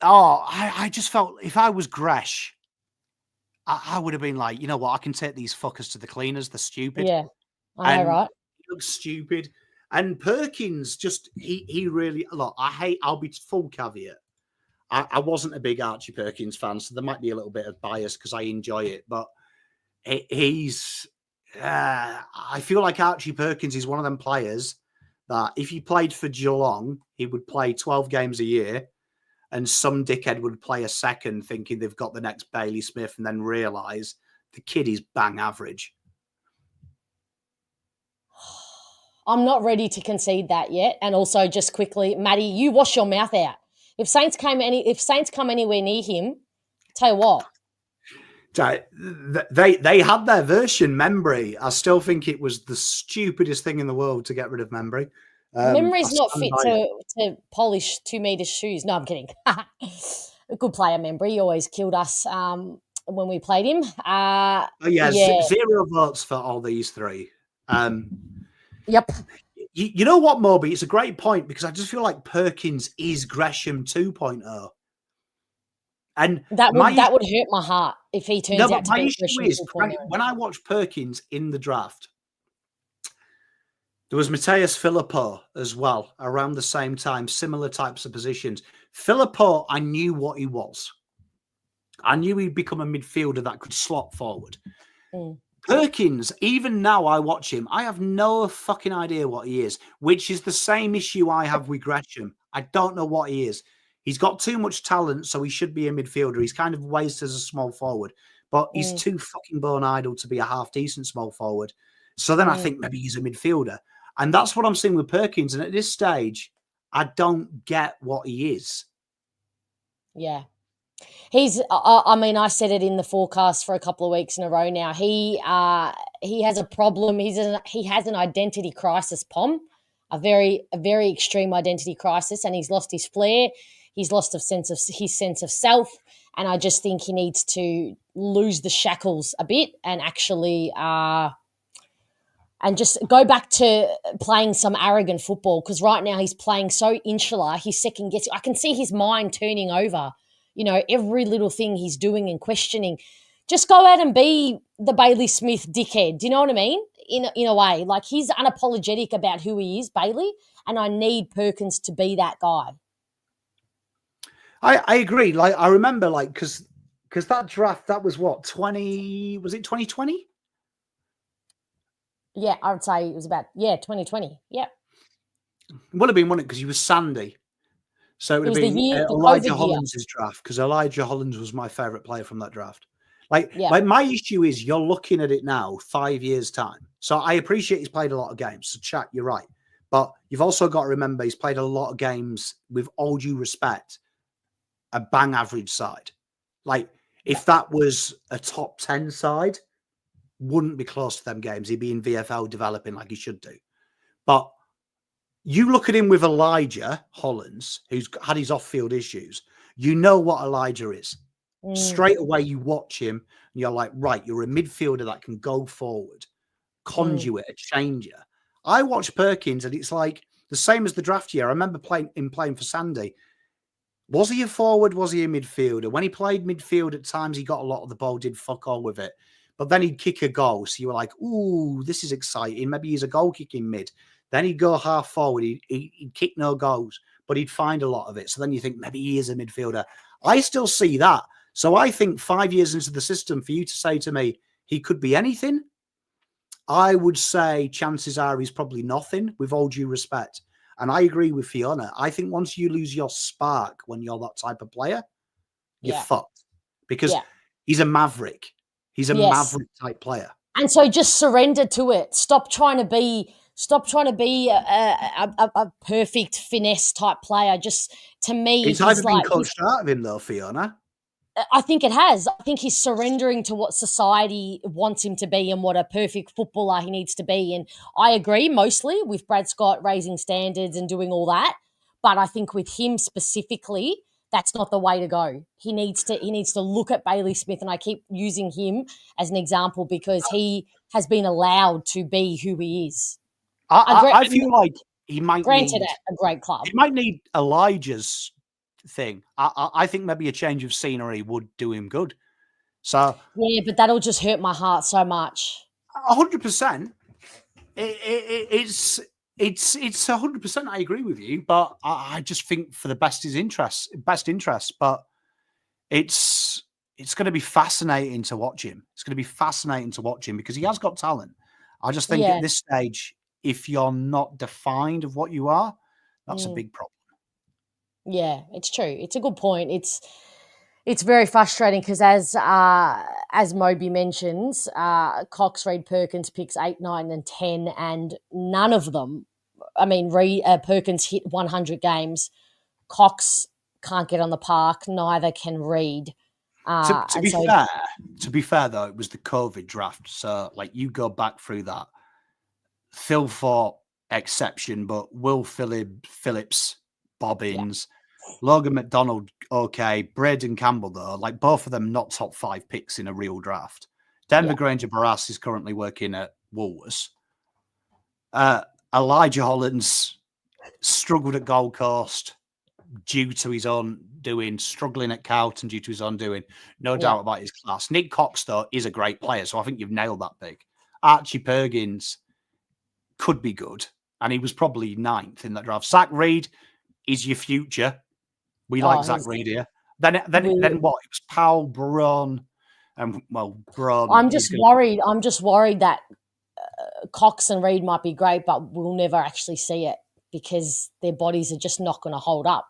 I just felt if I was Gresh, I would have been like, you know what, I can take these fuckers to the cleaners. They're stupid. Yeah, I know, right? He looks stupid. And Perkins just he really look. I'll be full caveat. I wasn't a big Archie Perkins fan, so there might be a little bit of bias because I enjoy it. But he's, I feel like Archie Perkins is one of them players that if he played for Geelong, he would play 12 games a year, and some dickhead would play a second thinking they've got the next Bailey Smith and then realise the kid is bang average. I'm not ready to concede that yet. And also, just quickly, Maddie, you wash your mouth out. If Saints come anywhere near him, tell you what. They had their version, Membry. I still think it was the stupidest thing in the world to get rid of Membry. Membry's not fit to polish 2 meters shoes. No, I'm kidding. A good player, Membry. He always killed us when we played him. Zero votes for all these 3. Yep. You know what, Moby? It's a great point because I just feel like Perkins is Gresham 2.0. And that would hurt my heart if he turns out to be Gresham 2.0. When I watched Perkins in the draft, there was Mateus Philippou as well around the same time, similar types of positions. Philippou, I knew what he was. I knew he'd become a midfielder that could slot forward. Perkins, even now I watch him, I have no fucking idea what he is, which is the same issue I have with Gresham. I don't know what he is. He's got too much talent, so he should be a midfielder. He's kind of wasted as a small forward, but he's too fucking bone idle to be a half-decent small forward. So then I think maybe he's a midfielder. And that's what I'm seeing with Perkins. And at this stage, I don't get what he is. Yeah. I said it in the forecast for a couple of weeks in a row now. He has a problem. He has an identity crisis, Pom. a very extreme identity crisis, and he's lost his flair. He's lost his sense of self, and I just think he needs to lose the shackles a bit and actually and just go back to playing some arrogant football, because right now he's playing so insular. He's second guessing. I can see his mind turning over, every little thing he's doing and questioning. Just go out and be the Bailey Smith dickhead. Do you know what I mean? In a way, like, he's unapologetic about who he is, Bailey, and I need Perkins to be that guy. I agree. Like, I remember, like, because that draft, that was what, 20, was it 2020? Yeah, I would say it was about, 2020. Yeah. It would have been, wouldn't it? Because he was Sandy. So it would have been Elijah Hollands' draft, because Elijah Hollands was my favourite player from that draft. Like my issue is, you're looking at it now, 5 years' time. So I appreciate he's played a lot of games. So, chat, you're right. But you've also got to remember he's played a lot of games, with all due respect, a bang average side. Like, if that was a top 10 side, wouldn't be close to them games. He'd be in VFL developing like he should do. But you look at him with Elijah Hollands, who's had his off-field issues. You know what Elijah is. Straight away, you watch him and you're like, right, you're a midfielder that can go forward, conduit, a changer. I watch Perkins and it's like the same as the draft year. I remember playing for Sandy. Was he a forward? Was he a midfielder? When he played midfield, at times he got a lot of the ball, did fuck all with it. But then he'd kick a goal. So you were like, ooh, this is exciting. Maybe he's a goal kicking mid. Then he'd go half forward. He'd kick no goals, but he'd find a lot of it. So then you think maybe he is a midfielder. I still see that. So I think 5 years into the system, for you to say to me, he could be anything, I would say chances are he's probably nothing, with all due respect. And I agree with Fiona. I think once you lose your spark when you're that type of player, you're fucked. Because he's a maverick. He's a maverick type player. And so just surrender to it. Stop trying to be a perfect finesse type player. Just, to me, it's either been coached out of him though, Fiona. I think it has. I think he's surrendering to what society wants him to be and what a perfect footballer he needs to be. And I agree mostly with Brad Scott raising standards and doing all that. But I think with him specifically, that's not the way to go. He needs to look at Bailey Smith, and I keep using him as an example because he has been allowed to be who he is. I feel like he might granted at a great club. He might need Elijah's thing. I think maybe a change of scenery would do him good. So yeah, but that'll just hurt my heart so much. 100%. It's 100%. I agree with you, but I just think for the best interest. But it's going to be fascinating to watch him. It's going to be fascinating to watch him because he has got talent. I just think at this stage, if you're not defined of what you are, that's a big problem. Yeah, it's true. It's a good point. It's very frustrating because as Moby mentions, Cox, Reid, Perkins picks 8, 9 and 10, and none of them, I mean, Perkins hit 100 games. Cox can't get on the park. Neither can Reid. To be fair, though, it was the COVID draft. So, like, you go back through that. Phil Thorpe, exception, but Will Phillips, Bobbins, Logan McDonald, okay. Braden Campbell, though, like both of them not top 5 picks in a real draft. Denver Granger Barras is currently working at Woolworths. Elijah Hollands struggled at Gold Coast due to his own doing, struggling at Carlton due to his own doing. No doubt about his class. Nick Cox, though, is a great player, so I think you've nailed that big. Archie Perkins could be good, and he was probably 9th in that draft. Zach Reid is your future. We like Zach Reid here. Then what? It was Powell, Braun, and Braun. I'm just worried. I'm just worried that Cox and Reid might be great, but we'll never actually see it because their bodies are just not going to hold up.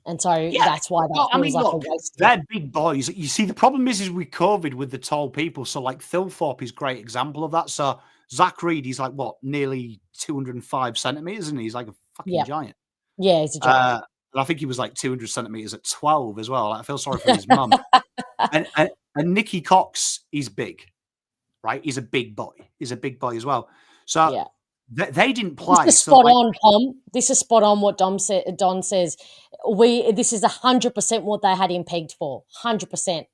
And so that's why that feels like a waste. They're big boys. You see, the problem is with COVID with the tall people. So like Phil Thorpe is a great example of that. So Zach Reid, he's like what, nearly 205 centimeters, and he's like a fucking giant. Yeah, he's a giant. And I think he was like 200 centimeters at 12 as well. I feel sorry for his mum. And Nicky Cox, he's big, right? He's a big boy. He's a big boy as well. So They didn't play. This is spot on, Tom. This is spot on what Don says. This is 100% what they had him pegged for. 100%.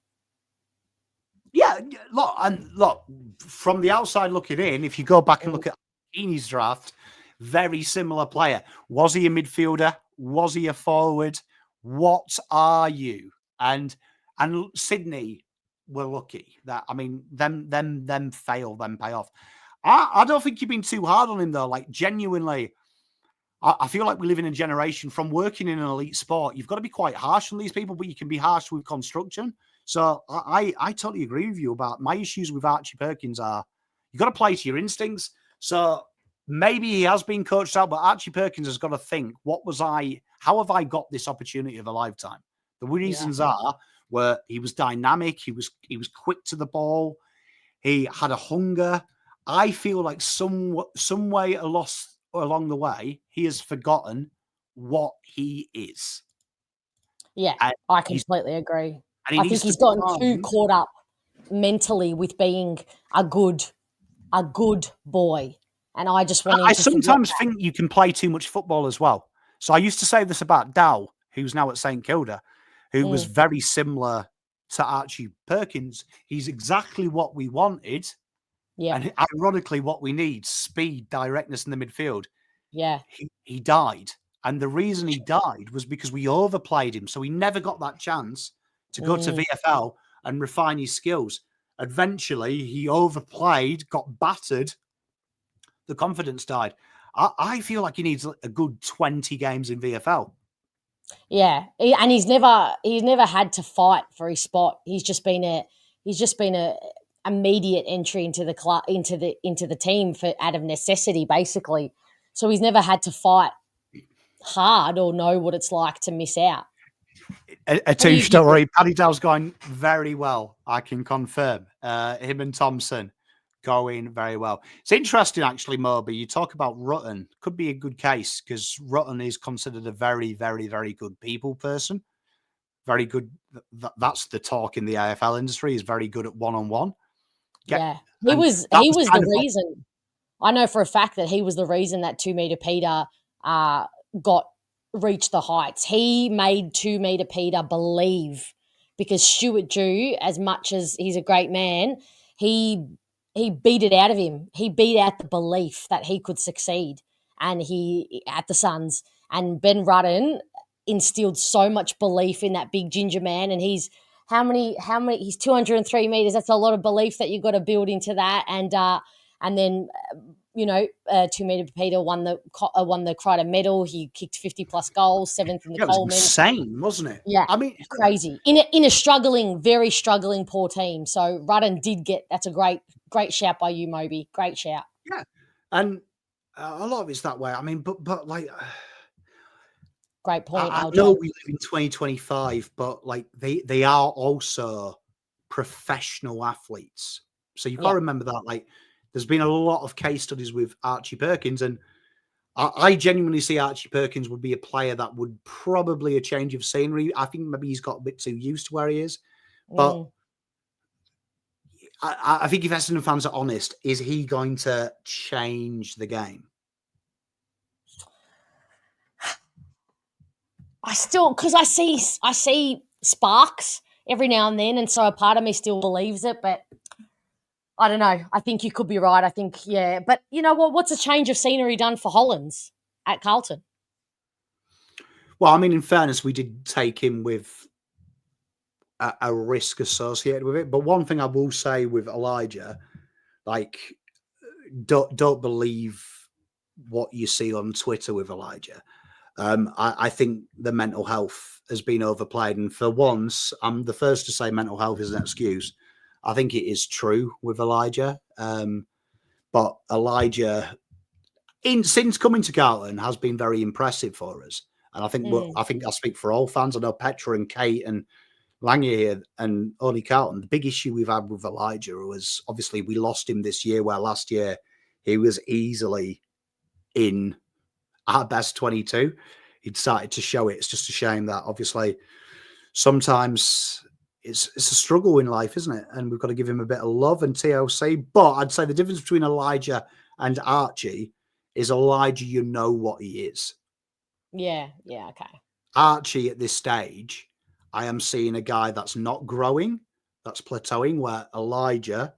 Yeah, look, from the outside looking in, if you go back and look at Heaney's draft, very similar player. Was he a midfielder? Was he a forward? What are you? And Sydney were lucky that, I mean, them fail, them pay off. I don't think you've been too hard on him though. Like, genuinely, I feel like we live in a generation from working in an elite sport. You've got to be quite harsh on these people, but you can be harsh with construction. So I totally agree with you about my issues with Archie Perkins are you've got to play to your instincts. So maybe he has been coached out, but Archie Perkins has got to think, how have I got this opportunity of a lifetime? The reasons were he was dynamic, he was quick to the ball, he had a hunger. I feel like some way along the way, he has forgotten what he is. Yeah, and I completely agree. I think he's gotten too caught up mentally with being a good boy. And I just want him I to sometimes think you can play too much football as well. So I used to say this about Dow, who's now at St Kilda, who was very similar to Archie Perkins. He's exactly what we wanted. Yeah. And ironically, what we need, speed, directness in the midfield. Yeah. He died. And the reason he died was because we overplayed him. So he never got that chance to go to VFL and refine his skills. Eventually, he overplayed, got battered. The confidence died. I feel like he needs a good 20 games in VFL. Yeah, and he's never had to fight for his spot. He's just been a immediate entry into the team out of necessity, basically. So he's never had to fight hard or know what it's like to miss out. A two story. Paddy Dow's going very well. I can confirm. Him and Thompson going very well. It's interesting, actually, Moby. You talk about Rutten. Could be a good case because Rutten is considered a very, very, very good people person. Very good. That's the talk in the AFL industry. He's very good at one-on-one. Yeah, he was the reason. I know for a fact that he was the reason that 2 Meter Peter reached the heights. He made 2 Meter Peter believe, because Stuart Dew, as much as he's a great man, he beat it out of him. He beat out the belief that he could succeed, and he at the Suns. And Ben Rutten instilled so much belief in that big ginger man. And he's how many? He's 203 meters. That's a lot of belief that you've got to build into that. And then 2 Meter Peter won the Crichton medal. He kicked 50+ goals, 7th in the Coleman. It was insane, wasn't it? Yeah, I mean, crazy in a very struggling poor team. So Rutten did get. That's a great shout by you, Moby. Great shout. Yeah, and a lot of it's that way. I mean, but like, great point. I know we live in 2025, but like they are also professional athletes. So you've got to remember that. Like, there's been a lot of case studies with Archie Perkins, and I genuinely see Archie Perkins would be a player that would probably a change of scenery. I think maybe he's got a bit too used to where he is. But I think if Essendon fans are honest, is he going to change the game? Because I see sparks every now and then, and so a part of me still believes it, but I don't know. I think you could be right. I think, yeah. But you know what? What's a change of scenery done for Hollands at Carlton? Well, I mean, in fairness, we did take him with a risk associated with it. But one thing I will say with Elijah, like, don't believe what you see on Twitter with Elijah. I think the mental health has been overplayed. And for once, I'm the first to say mental health is an excuse. I think it is true with Elijah. But Elijah, since coming to Carlton, has been very impressive for us. And I think I speak for all fans. I know Petra and Kate and Lange here and only Carlton. The big issue we've had with Elijah was obviously we lost him this year, where last year he was easily in our best 22. He'd started to show it. It's just a shame that obviously sometimes it's a struggle in life, isn't it? And we've got to give him a bit of love and TLC. But I'd say the difference between Elijah and Archie is Elijah, you know what he is. Yeah, okay. Archie, at this stage, I am seeing a guy that's not growing, that's plateauing, where Elijah,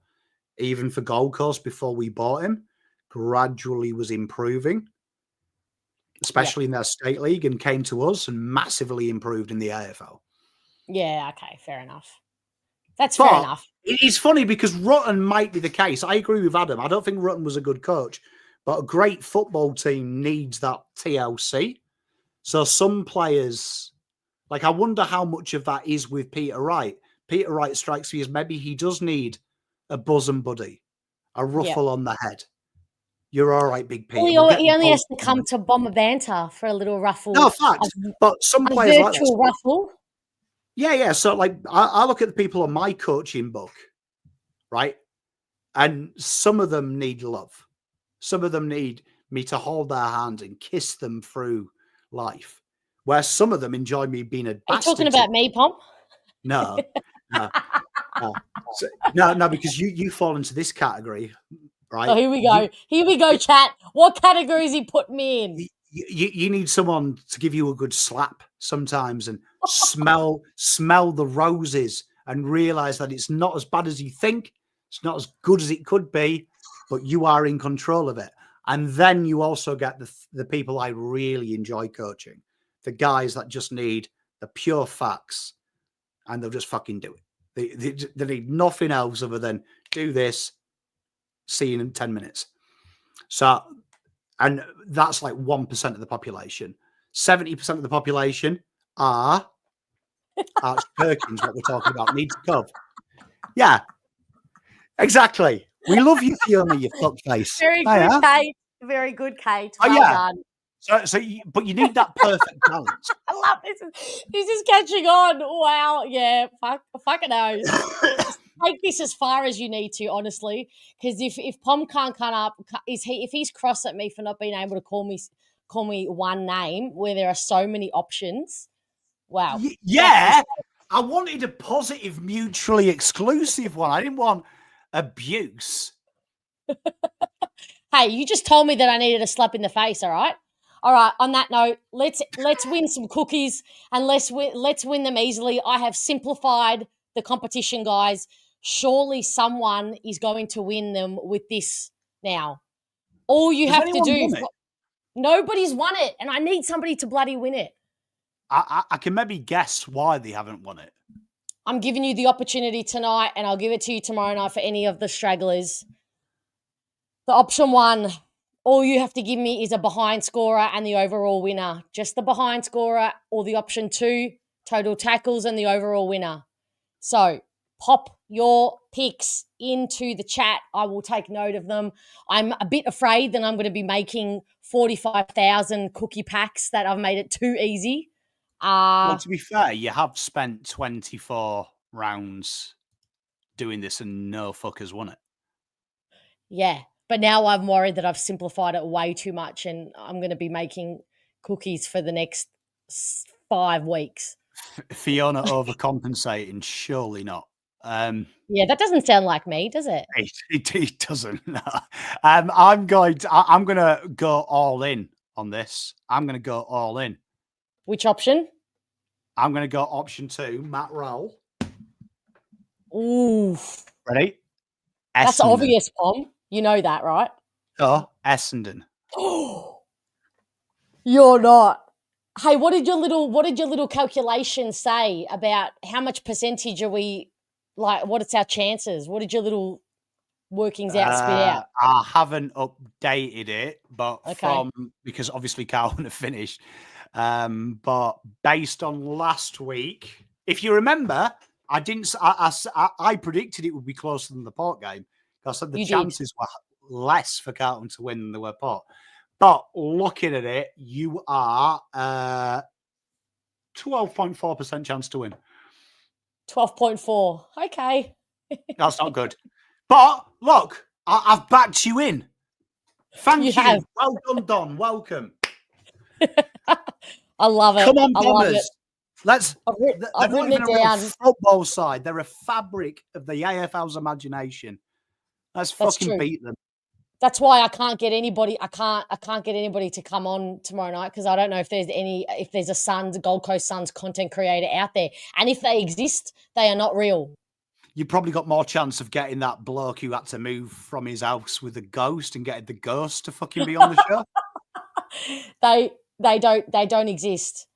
even for Gold Coast before we bought him, gradually was improving, especially in their state league, and came to us and massively improved in the AFL. Yeah, okay, fair enough. That's fair enough. It's funny because Rutten might be the case. I agree with Adam. I don't think Rutten was a good coach, but a great football team needs that TLC. So some players, like, I wonder how much of that is with Peter Wright. Peter Wright strikes me as maybe he does need a bosom buddy, a ruffle on the head. You're all right, Big Peter. Well, he only has to come to Bomber Banter for a little ruffle. No, fact. But some players like virtual ruffle. Yeah. So, like, I look at the people on my coaching book, right? And some of them need love. Some of them need me to hold their hand and kiss them through life. Where some of them enjoy me being a bastard. Are you talking about me, Pom? No. No, because you fall into this category, right? Oh, here we go. Here we go, chat. What categories he put me in? You need someone to give you a good slap sometimes and smell the roses and realize that it's not as bad as you think. It's not as good as it could be, but you are in control of it. And then you also get the people I really enjoy coaching, the guys that just need the pure facts and they'll just fucking do it. They need nothing else other than do this, see you in 10 minutes. So, and that's like 1% of the population. 70% of the population are Arch Perkins, what we're talking about, needs to go. Yeah, exactly. We love you, Fiona, you fuckface. Very good, Kate. Very good, Kate. Well done. But you need that perfect balance. I love this. This is catching on. Wow. Yeah. Fucking knows. Take this as far as you need to, honestly. Because if Pom can't come up, if he's cross at me for not being able to call me one name where there are so many options. Wow. Yeah. I wanted a positive, mutually exclusive one. I didn't want abuse. Hey, you just told me that I needed a slap in the face, all right? All right, on that note, let's win some cookies and let's win them easily. I have simplified the competition, guys. Surely someone is going to win them with this now. All you have to do, nobody's won it, and I need somebody to bloody win it. I can maybe guess why they haven't won it. I'm giving you the opportunity tonight, and I'll give it to you tomorrow night for any of the stragglers. The option one, all you have to give me is a behind scorer and the overall winner. Just the behind scorer, or the option two, total tackles and the overall winner. So pop your picks into the chat. I will take note of them. I'm a bit afraid that I'm going to be making 45,000 cookie packs, that I've made it too easy. Well, to be fair, you have spent 24 rounds doing this and no fuckers won it. Yeah, but now I'm worried that I've simplified it way too much and I'm going to be making cookies for the next 5 weeks. Fiona overcompensating? Surely not. Yeah, that doesn't sound like me, does it? It doesn't. No. I'm going to go all in on this. I'm going to go all in. Which option? I'm going to go option 2, Matt Rowell. Ooh. Ready? That's obvious, Pom. You know that, right? Oh, Essendon. You're not. Hey, what did your little calculation say about how much percentage are we, like, what is our chances? What did your little workings out spit out? I haven't updated it, but because obviously Carlton have finished. But based on last week, if you remember, I predicted it would be closer than the Port game. I said the chances were less for Carlton to win than they were Port. But looking at it, you are 12.4% chance to win. 12.4. Okay. That's not good. But look, I've backed you in. Thank you. Well done, Don. Welcome. I love it. Come on, I Bombers. love it. I've written it down. Football side. They're a fabric of the AFL's imagination. Let's fucking beat them. That's why I can't get anybody. I can't get anybody to come on tomorrow night because I don't know if there's a Gold Coast Suns content creator out there, and if they exist, they are not real. You probably got more chance of getting that bloke who had to move from his house with a ghost and getting the ghost to fucking be on the show. They don't exist.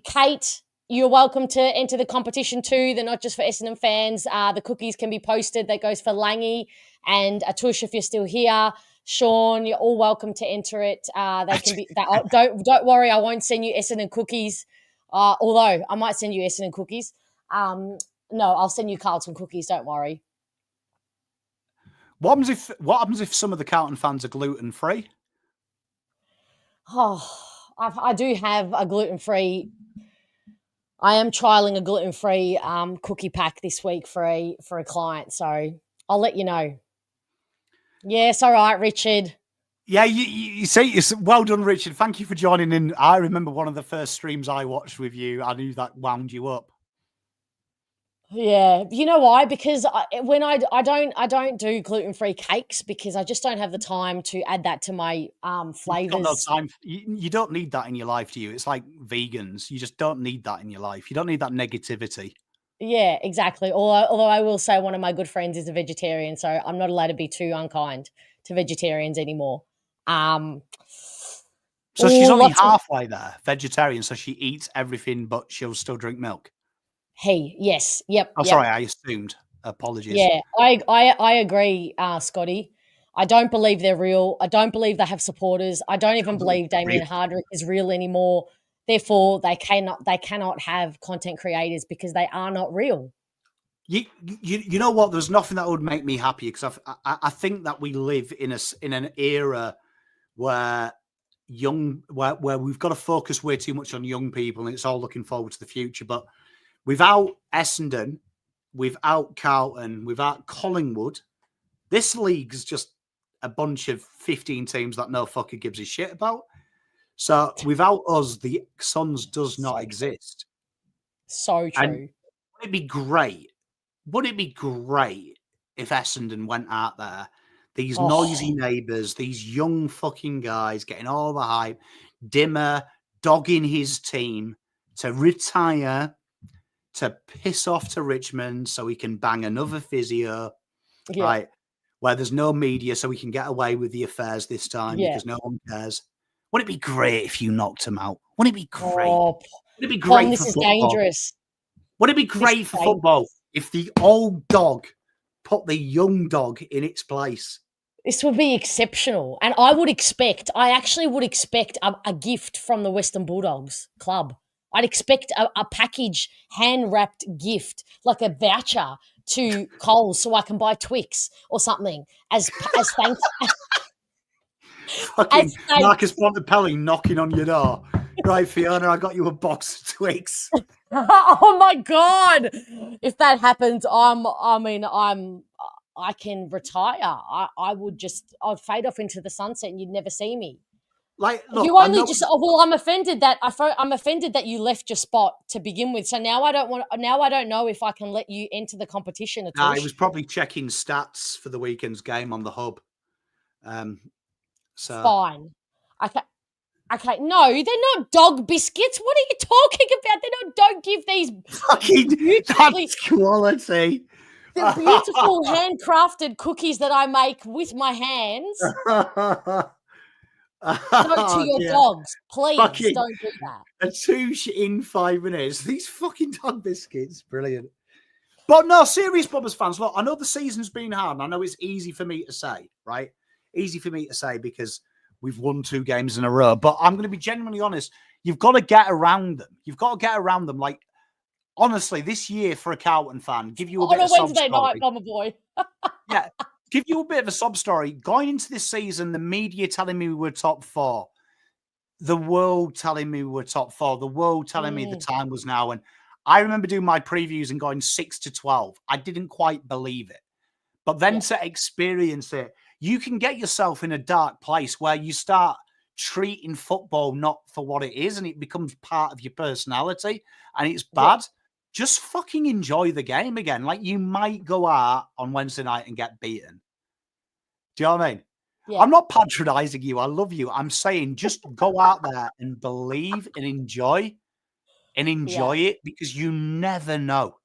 Kate, you're welcome to enter the competition too. They're not just for Essendon fans. The cookies can be posted. That goes for Langy and Atush if you're still here. Sean, you're all welcome to enter it. They can be. Don't worry, I won't send you Essendon cookies. Although I might send you Essendon cookies. No, I'll send you Carlton cookies. Don't worry. What happens if some of the Carlton fans are gluten free? Oh, I do have a gluten-free. I am trialing a gluten-free cookie pack this week for a client, so I'll let you know. Yes, all right, Richard. Yeah, you see, it's well done, Richard. Thank you for joining in. I remember one of the first streams I watched with you. I knew that wound you up. Yeah, you know why? Because I don't do gluten-free cakes because I just don't have the time to add that to my flavors. You've got no time. You don't need that in your life, do you? It's like vegans. You just don't need that in your life. You don't need that negativity. Yeah, exactly. Although I will say one of my good friends is a vegetarian, so I'm not allowed to be too unkind to vegetarians anymore. So she's only halfway there, vegetarian, so she eats everything, but she'll still drink milk. Yes. Yep. Oh, sorry, I assumed. Apologies. Yeah, I agree, Scotty. I don't believe they're real. I don't believe they have supporters. I don't even believe Damien Hardwick is real anymore. Therefore, they cannot have content creators because they are not real. You know what? There's nothing that would make me happy because I think that we live in an era where where we've got to focus way too much on young people and it's all looking forward to the future. But without Essendon, without Carlton, without Collingwood, this league's just a bunch of 15 teams that no fucker gives a shit about. So without us, the Suns does not exist. So true. And would it be great? Would it be great if Essendon went out there, these noisy neighbours, these young fucking guys getting all the hype, Dimmer dogging his team to retire, to piss off to Richmond so he can bang another physio, right? Where there's no media so we can get away with the affairs this time because no one cares. Wouldn't it be great if you knocked him out? Wouldn't it be great? Would it be great this for is football? Dangerous. Would it be great for football if the old dog put the young dog in its place? This would be exceptional. And I actually would expect a gift from the Western Bulldogs club. I'd expect a package, hand-wrapped gift, like a voucher to Coles so I can buy Twix or something as thanks. Fucking Marcus Bontempelli knocking on your door. Right, Fiona, I got you a box of Twix. Oh my God. If that happens, I can retire. I'd fade off into the sunset and you'd never see me. Like, look, I'm offended that you left your spot to begin with. So now I don't know if I can let you enter the competition at all. I was probably checking stats for the weekend's game on the hub. So fine. Okay. No, they're not dog biscuits. What are you talking about? Don't give these fucking that's quality. The beautiful handcrafted cookies that I make with my hands. To your dogs, please fucking don't do that. A touche in 5 minutes. These fucking dog biscuits, brilliant. But no, serious Bombers fans, look, I know the season's been hard, and I know it's easy for me to say, right? Easy for me to say because we've won 2 games in a row. But I'm going to be genuinely honest. You've got to get around them. Like, honestly, this year for a Carlton fan, give you a bit of a Wednesday night, Bomber boy. Yeah. Give you a bit of a sob story. Going into this season, the media telling me we were top 4. The world telling me we were top 4. The world telling me the time was now. And I remember doing my previews and going 6-12. I didn't quite believe it. But then to experience it, you can get yourself in a dark place where you start treating football not for what it is and it becomes part of your personality and it's bad. Yeah. Just fucking enjoy the game again. Like, you might go out on Wednesday night and get beaten. Do you know what I mean? Yeah. I'm not patronising you. I love you. I'm saying just go out there and believe and enjoy it, because you never know.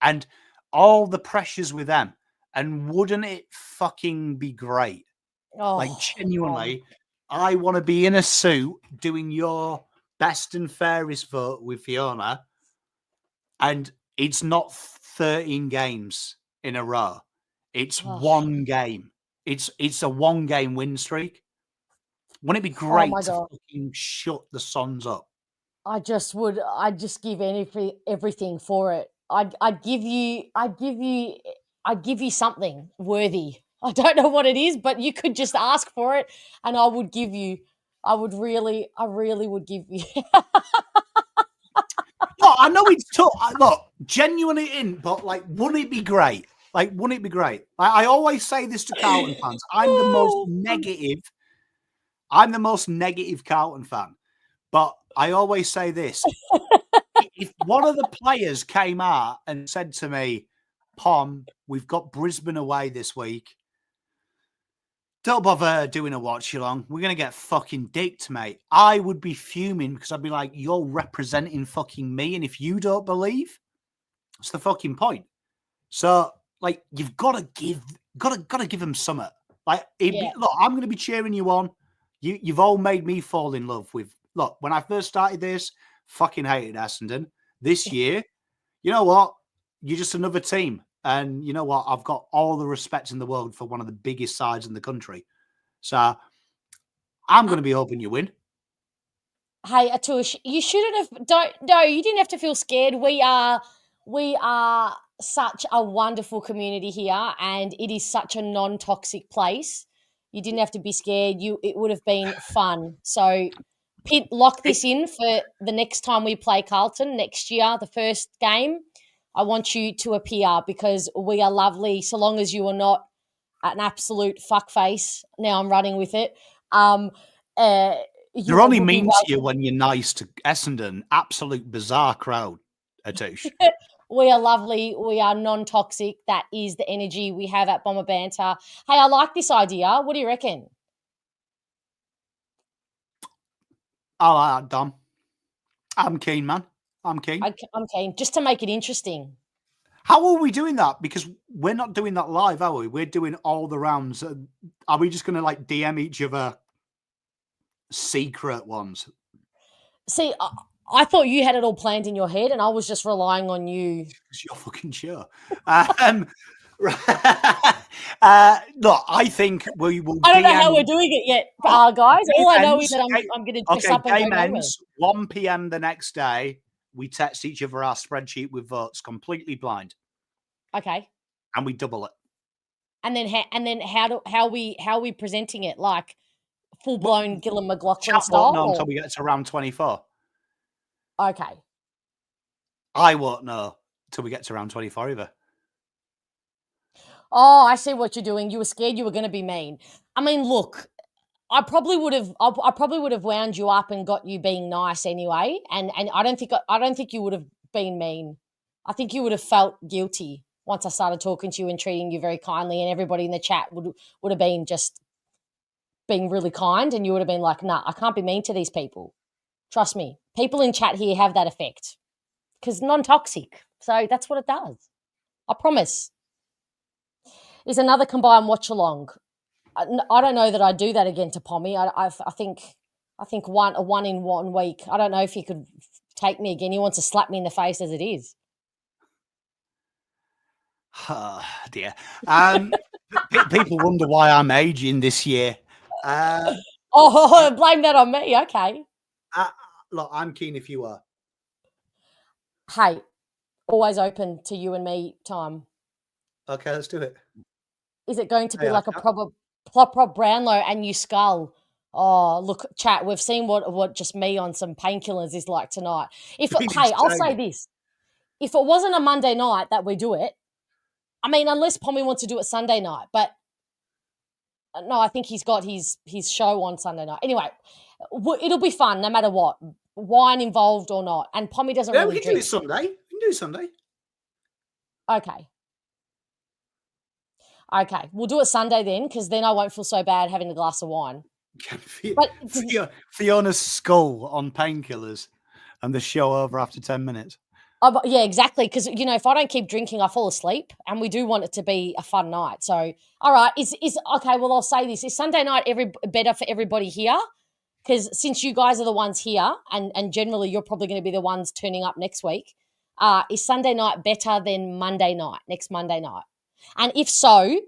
And all the pressures with them. And wouldn't it fucking be great? Like, genuinely, I want to be in a suit doing your best and fairest vote with Fiona. And it's not 13 games in a row. It's one game. It's a 1 game win streak. Wouldn't it be great to fucking shut the Sons up? I'd just give everything for it. I'd give you something worthy. I don't know what it is, but you could just ask for it and I would give you. I really would give you. No, I know it's tough. Look, genuinely in, but like, wouldn't it be great? Like, wouldn't it be great? I always say this to Carlton fans. I'm the most negative Carlton fan. But I always say this. If one of the players came out and said to me, Pom, we've got Brisbane away this week. Don't bother doing a watch along. We're going to get fucking dicked, mate. I would be fuming because I'd be like, you're representing fucking me. And if you don't believe, that's the fucking point. So, like, you've got to give them something. Like, look, I'm going to be cheering you on. You've all made me fall in love with. Look, when I first started this, fucking hated Essendon. This year, you know what? You're just another team. And you know what? I've got all the respect in the world for one of the biggest sides in the country. So I'm going to be hoping you win. Hey, Atush, you shouldn't have. You didn't have to feel scared. We are such a wonderful community here, and it is such a non-toxic place. You didn't have to be scared. It would have been fun. So, Pete, lock this in for the next time we play Carlton next year, the first game. I want you to appear because we are lovely, so long as you are not an absolute fuckface. Now I'm running with it. You're only mean to you when you're nice to Essendon. Absolute bizarre crowd, Atush. We are lovely. We are non-toxic. That is the energy we have at Bomber Banter. Hey, I like this idea. What do you reckon? I like that, Dom. I'm keen, man. I'm keen. I'm keen, just to make it interesting. How are we doing that? Because we're not doing that live, are we? We're doing all the rounds. Are we just going to like DM each other secret ones? See, I thought you had it all planned in your head and I was just relying on you. Because you're fucking sure. Look, I think we will. I don't know how we're doing it yet, guys. All I know is that I'm going to dress up and game ends 1 p.m. the next day. We text each other our spreadsheet with votes, completely blind. Okay. And we double it. And then how are we presenting it? Like full blown Gillan McLaughlin style? Won't know until we get to round 24. Okay. I won't know till we get to round 24 either. Oh, I see what you're doing. You were scared you were going to be mean. I mean, look, I probably would have wound you up and got you being nice anyway. And I don't think you would have been mean. I think you would have felt guilty once I started talking to you and treating you very kindly, and everybody in the chat would have been just being really kind, and you would have been like, nah, I can't be mean to these people. Trust me. People in chat here have that effect because non-toxic. So that's what it does. I promise. Is another combined watch along. I don't know that I'd do that again to Pommy. I think one in 1 week. I don't know if he could take me again. He wants to slap me in the face as it is. Oh, dear. People wonder why I'm aging this year. Blame that on me. Okay. Look, I'm keen if you are. Hey, always open to you and me time. Okay, let's do it. Is it going to be like a proper Brownlow and you skull? Oh, look, chat, we've seen what just me on some painkillers is like tonight. I'll say this. If it wasn't a Monday night that we do it, I mean, unless Pommy wants to do it Sunday night, but no, I think he's got his show on Sunday night. Anyway, it'll be fun no matter what, wine involved or not. And Pommy doesn't really drink. We can do it Sunday. We can do it Sunday. Okay. Okay, we'll do it Sunday then, because then I won't feel so bad having a glass of wine. But Fiona's skull on painkillers and the show over after 10 minutes. yeah, exactly. Because, if I don't keep drinking, I fall asleep, and we do want it to be a fun night. So, all right, is okay, well, I'll say this. Is Sunday night better for everybody here? Because since you guys are the ones here, and generally you're probably going to be the ones turning up next week, is Sunday night better than Monday night, next Monday night? And if so,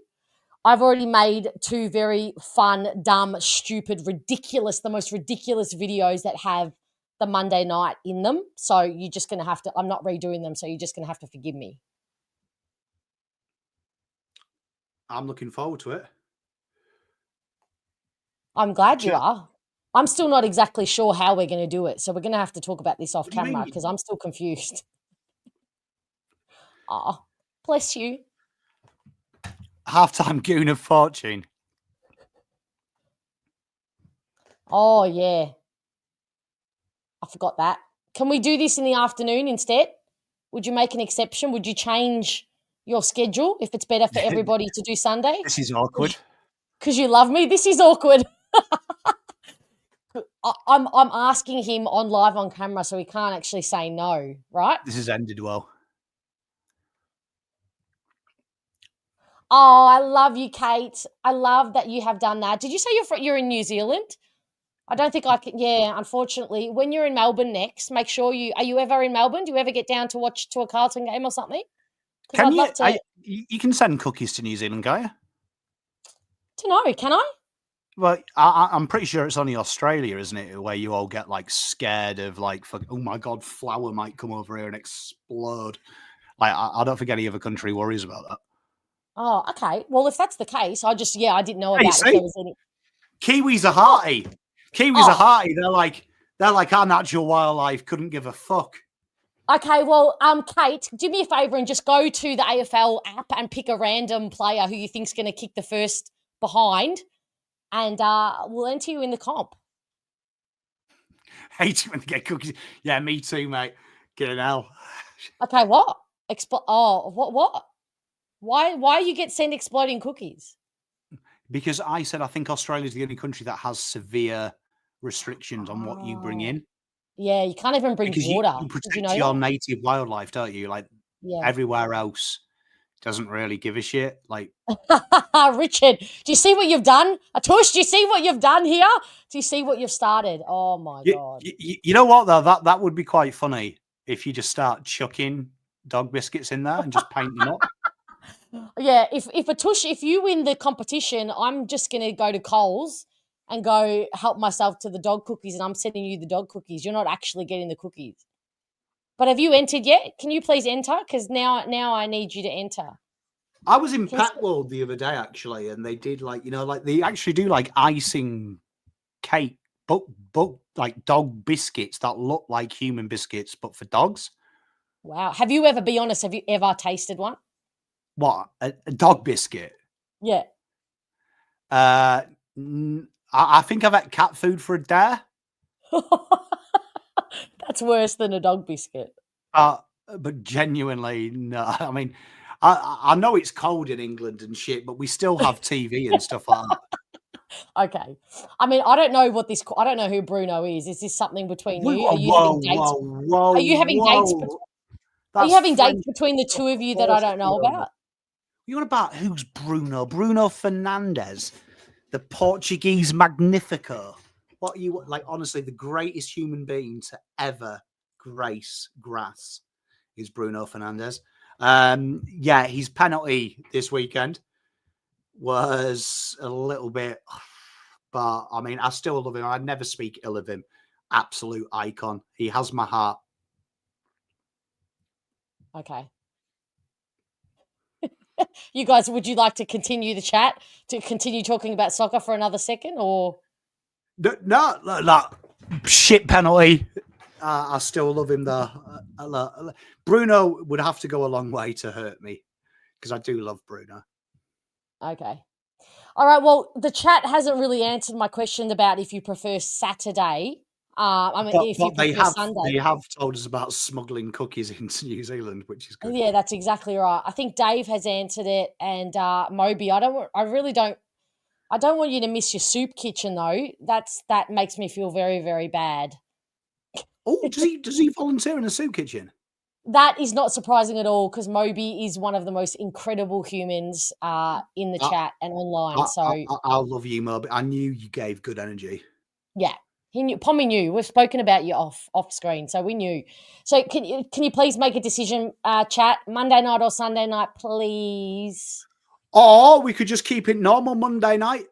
I've already made 2 very fun, dumb, stupid, ridiculous, the most ridiculous videos that have the Monday night in them. So you're just going to have to, I'm not redoing them, so you're just going to have to forgive me. I'm looking forward to it. I'm glad you are. I'm still not exactly sure how we're going to do it, so we're going to have to talk about this off camera because I'm still confused. Oh, bless you. Halftime goon of fortune. Oh, yeah. I forgot that. Can we do this in the afternoon instead? Would you make an exception? Would you change your schedule if it's better for everybody to do Sunday? This is awkward. Because you love me? This is awkward. I'm asking him on live on camera, so he can't actually say no, right? This has ended well. Oh, I love you, Kate. I love that you have done that. Did you say you're in New Zealand? I don't think I can. Yeah, unfortunately. When you're in Melbourne next, make sure are you ever in Melbourne? Do you ever get down to watch a Carlton game or something? Can I'd love to. You can send cookies to New Zealand, can't you? Don't know. Can I? Well, I'm pretty sure it's only Australia, isn't it, where you all get scared of oh my God, flour might come over here and explode. I don't think any other country worries about that. Oh, okay. Well, if that's the case, I didn't know about if there was any. Kiwis are hearty. Kiwis are hearty. They're like our natural wildlife couldn't give a fuck. Okay, well, Kate, do me a favour and just go to the AFL app and pick a random player who you think's going to kick the first behind, and we'll enter you in the comp. Hate it when they get cookies. Yeah, me too, mate. Get it out. Okay, what? What? Why you get sent exploding cookies? Because I said I think Australia's the only country that has severe restrictions on what you bring in. Yeah, you can't even bring water. You protect your native wildlife, don't you? Yeah. Everywhere else doesn't really give a shit. Richard, do you see what you've done? Atush, do you see what you've done here? Do you see what you've started? Oh my God. You know what though? That would be quite funny if you just start chucking dog biscuits in there and just paint them up. Yeah, if Atush, if you win the competition, I'm just gonna go to Coles and go help myself to the dog cookies, and I'm sending you the dog cookies. You're not actually getting the cookies. But have you entered yet? Can you please enter? Because now I need you to enter. I was in Patworld the other day actually, and they did they actually do icing cake, but dog biscuits that look like human biscuits, but for dogs. Wow. Have you ever tasted one? What, a dog biscuit? Yeah. I think I've had cat food for a dare. That's worse than a dog biscuit. But genuinely, no. I mean, I know it's cold in England and shit, but we still have TV and stuff like that. Okay. I mean, I don't know who Bruno is. Is this something between you? Are you having dates? Are you having dates? Are you having dates between the two of you that I don't know about? You want about who's Bruno? Bruno Fernandes, the Portuguese Magnifico. What you honestly, the greatest human being to ever grace grass is Bruno Fernandes. Yeah, his penalty this weekend was a little bit, but I mean, I still love him. I'd never speak ill of him. Absolute icon. He has my heart. Okay. You guys, would you like to continue the chat, to continue talking about soccer for another second, or? No, shit penalty. I still love him though. Bruno would have to go a long way to hurt me because I do love Bruno. Okay. All right. Well, the chat hasn't really answered my question about if you prefer Saturday I mean, if you But pick a Sunday. they have told us about smuggling cookies into New Zealand, which is good. Yeah, that's exactly right. I think Dave has answered it, and Moby. I don't want you to miss your soup kitchen though. That makes me feel very, very bad. Oh, does he volunteer in a soup kitchen? That is not surprising at all because Moby is one of the most incredible humans in the chat and online. I love you, Moby. I knew you gave good energy. Yeah, he knew. Pommy knew. We've spoken about you off screen, so we knew. So can you please make a decision, chat? Monday night or Sunday night, please. Or we could just keep it normal Monday night.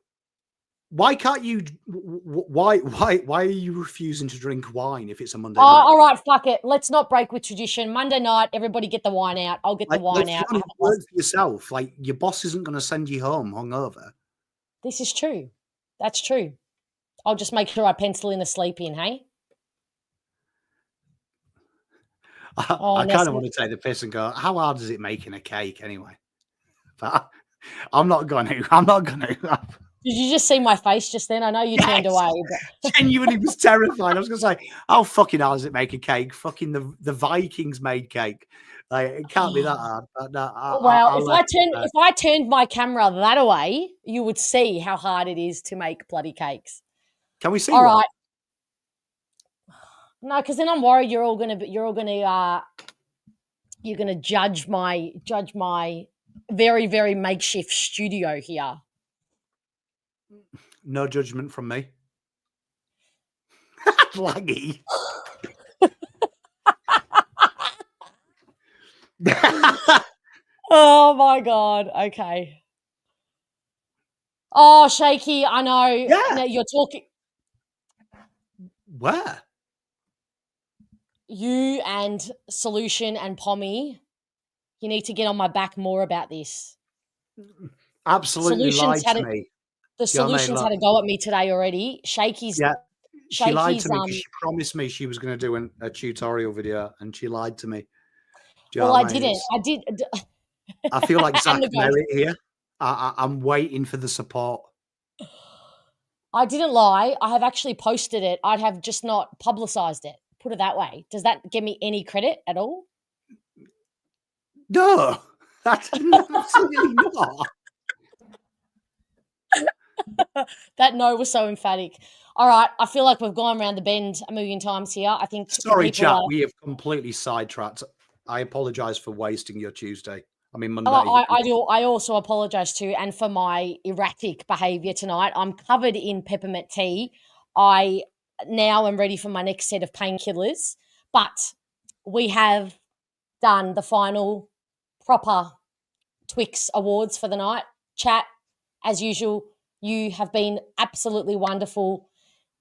Why can't you? Why are you refusing to drink wine if it's a Monday night? All right, fuck it. Let's not break with tradition. Monday night, everybody get the wine out. I'll get the wine out. Work for yourself. Like your boss isn't going to send you home hungover. This is true. That's true. I'll just make sure I pencil in a sleep in. Hey. I kind of want to take the piss and go, how hard is it making a cake anyway? But I'm not going to. Did you just see my face just then? I know you turned away. But... Genuinely was terrified. I was going to say, how fucking hard does it make a cake? Fucking the Vikings made cake. Like, it can't be that hard. But if I turned my camera that away, you would see how hard it is to make bloody cakes. Can we see? All right. No, because then I'm worried you're gonna judge my very, very makeshift studio here. No judgment from me. Laggy. Oh my God. Okay. Oh, Shaky, I know. Yeah. Now you're talking. Where? You and Solution and Pommy, you need to get on my back more about this. Absolutely lied to me. The Solutions had a go at me today already. Shaky's. Yeah. She lied to me because she promised me she was going to do a tutorial video, and she lied to me. Well, I didn't. I did. I feel like Zach Merritt here. I'm waiting for the support. I didn't lie. I have actually posted it. I have just not publicized it. Put it that way. Does that give me any credit at all? No, that's absolutely not. That no was so emphatic. All right, I feel like we've gone around the bend a million times here. I think. Sorry, chat. We have completely sidetracked. I apologise for wasting your Tuesday. I mean Monday. I do. I also apologise too, and for my erratic behaviour tonight. I'm covered in peppermint tea. I now am ready for my next set of painkillers, but we have done the final proper Twix awards for the night. Chat, as usual, you have been absolutely wonderful,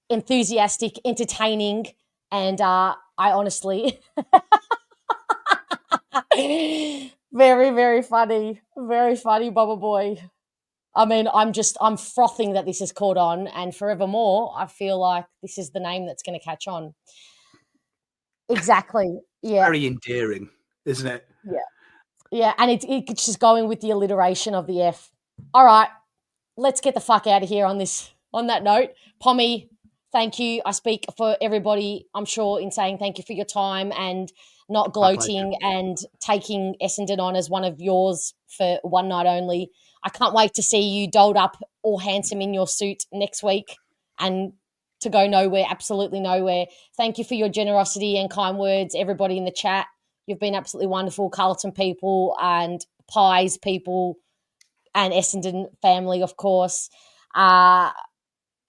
enthusiastic, entertaining, and I honestly... very, very funny. Very funny, Bubba Boy. I mean, I'm frothing that this has caught on, and forevermore, I feel like this is the name that's going to catch on. Exactly. Yeah. Very endearing, isn't it? Yeah. Yeah, and it's just going with the alliteration of the F. All right, let's get the fuck out of here on that note. Pommy, thank you. I speak for everybody, I'm sure, in saying thank you for your time and not gloating and taking Essendon on as one of yours for one night only. I can't wait to see you dolled up all handsome in your suit next week and to go nowhere, absolutely nowhere. Thank you for your generosity and kind words, everybody in the chat. You've been absolutely wonderful, Carlton people and Pies people and Essendon family, of course. I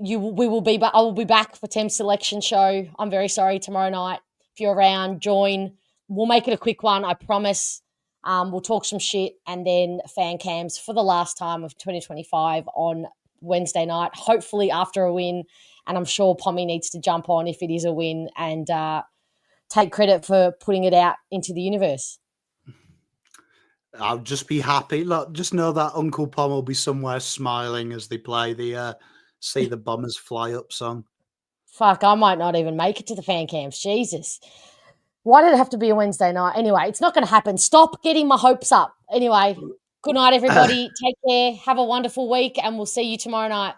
will be back for Thames Selection Show. I'm very sorry, tomorrow night. If you're around, join. We'll make it a quick one, I promise. We'll talk some shit and then fan cams for the last time of 2025 on Wednesday night, hopefully after a win. And I'm sure Pommy needs to jump on if it is a win and take credit for putting it out into the universe. I'll just be happy. Look, just know that Uncle Pom will be somewhere smiling as they play the See the Bombers Fly Up song. Fuck, I might not even make it to the fan camps. Jesus. Why did it have to be a Wednesday night? Anyway, it's not going to happen. Stop getting my hopes up. Anyway, good night, everybody. Take care. Have a wonderful week, and we'll see you tomorrow night.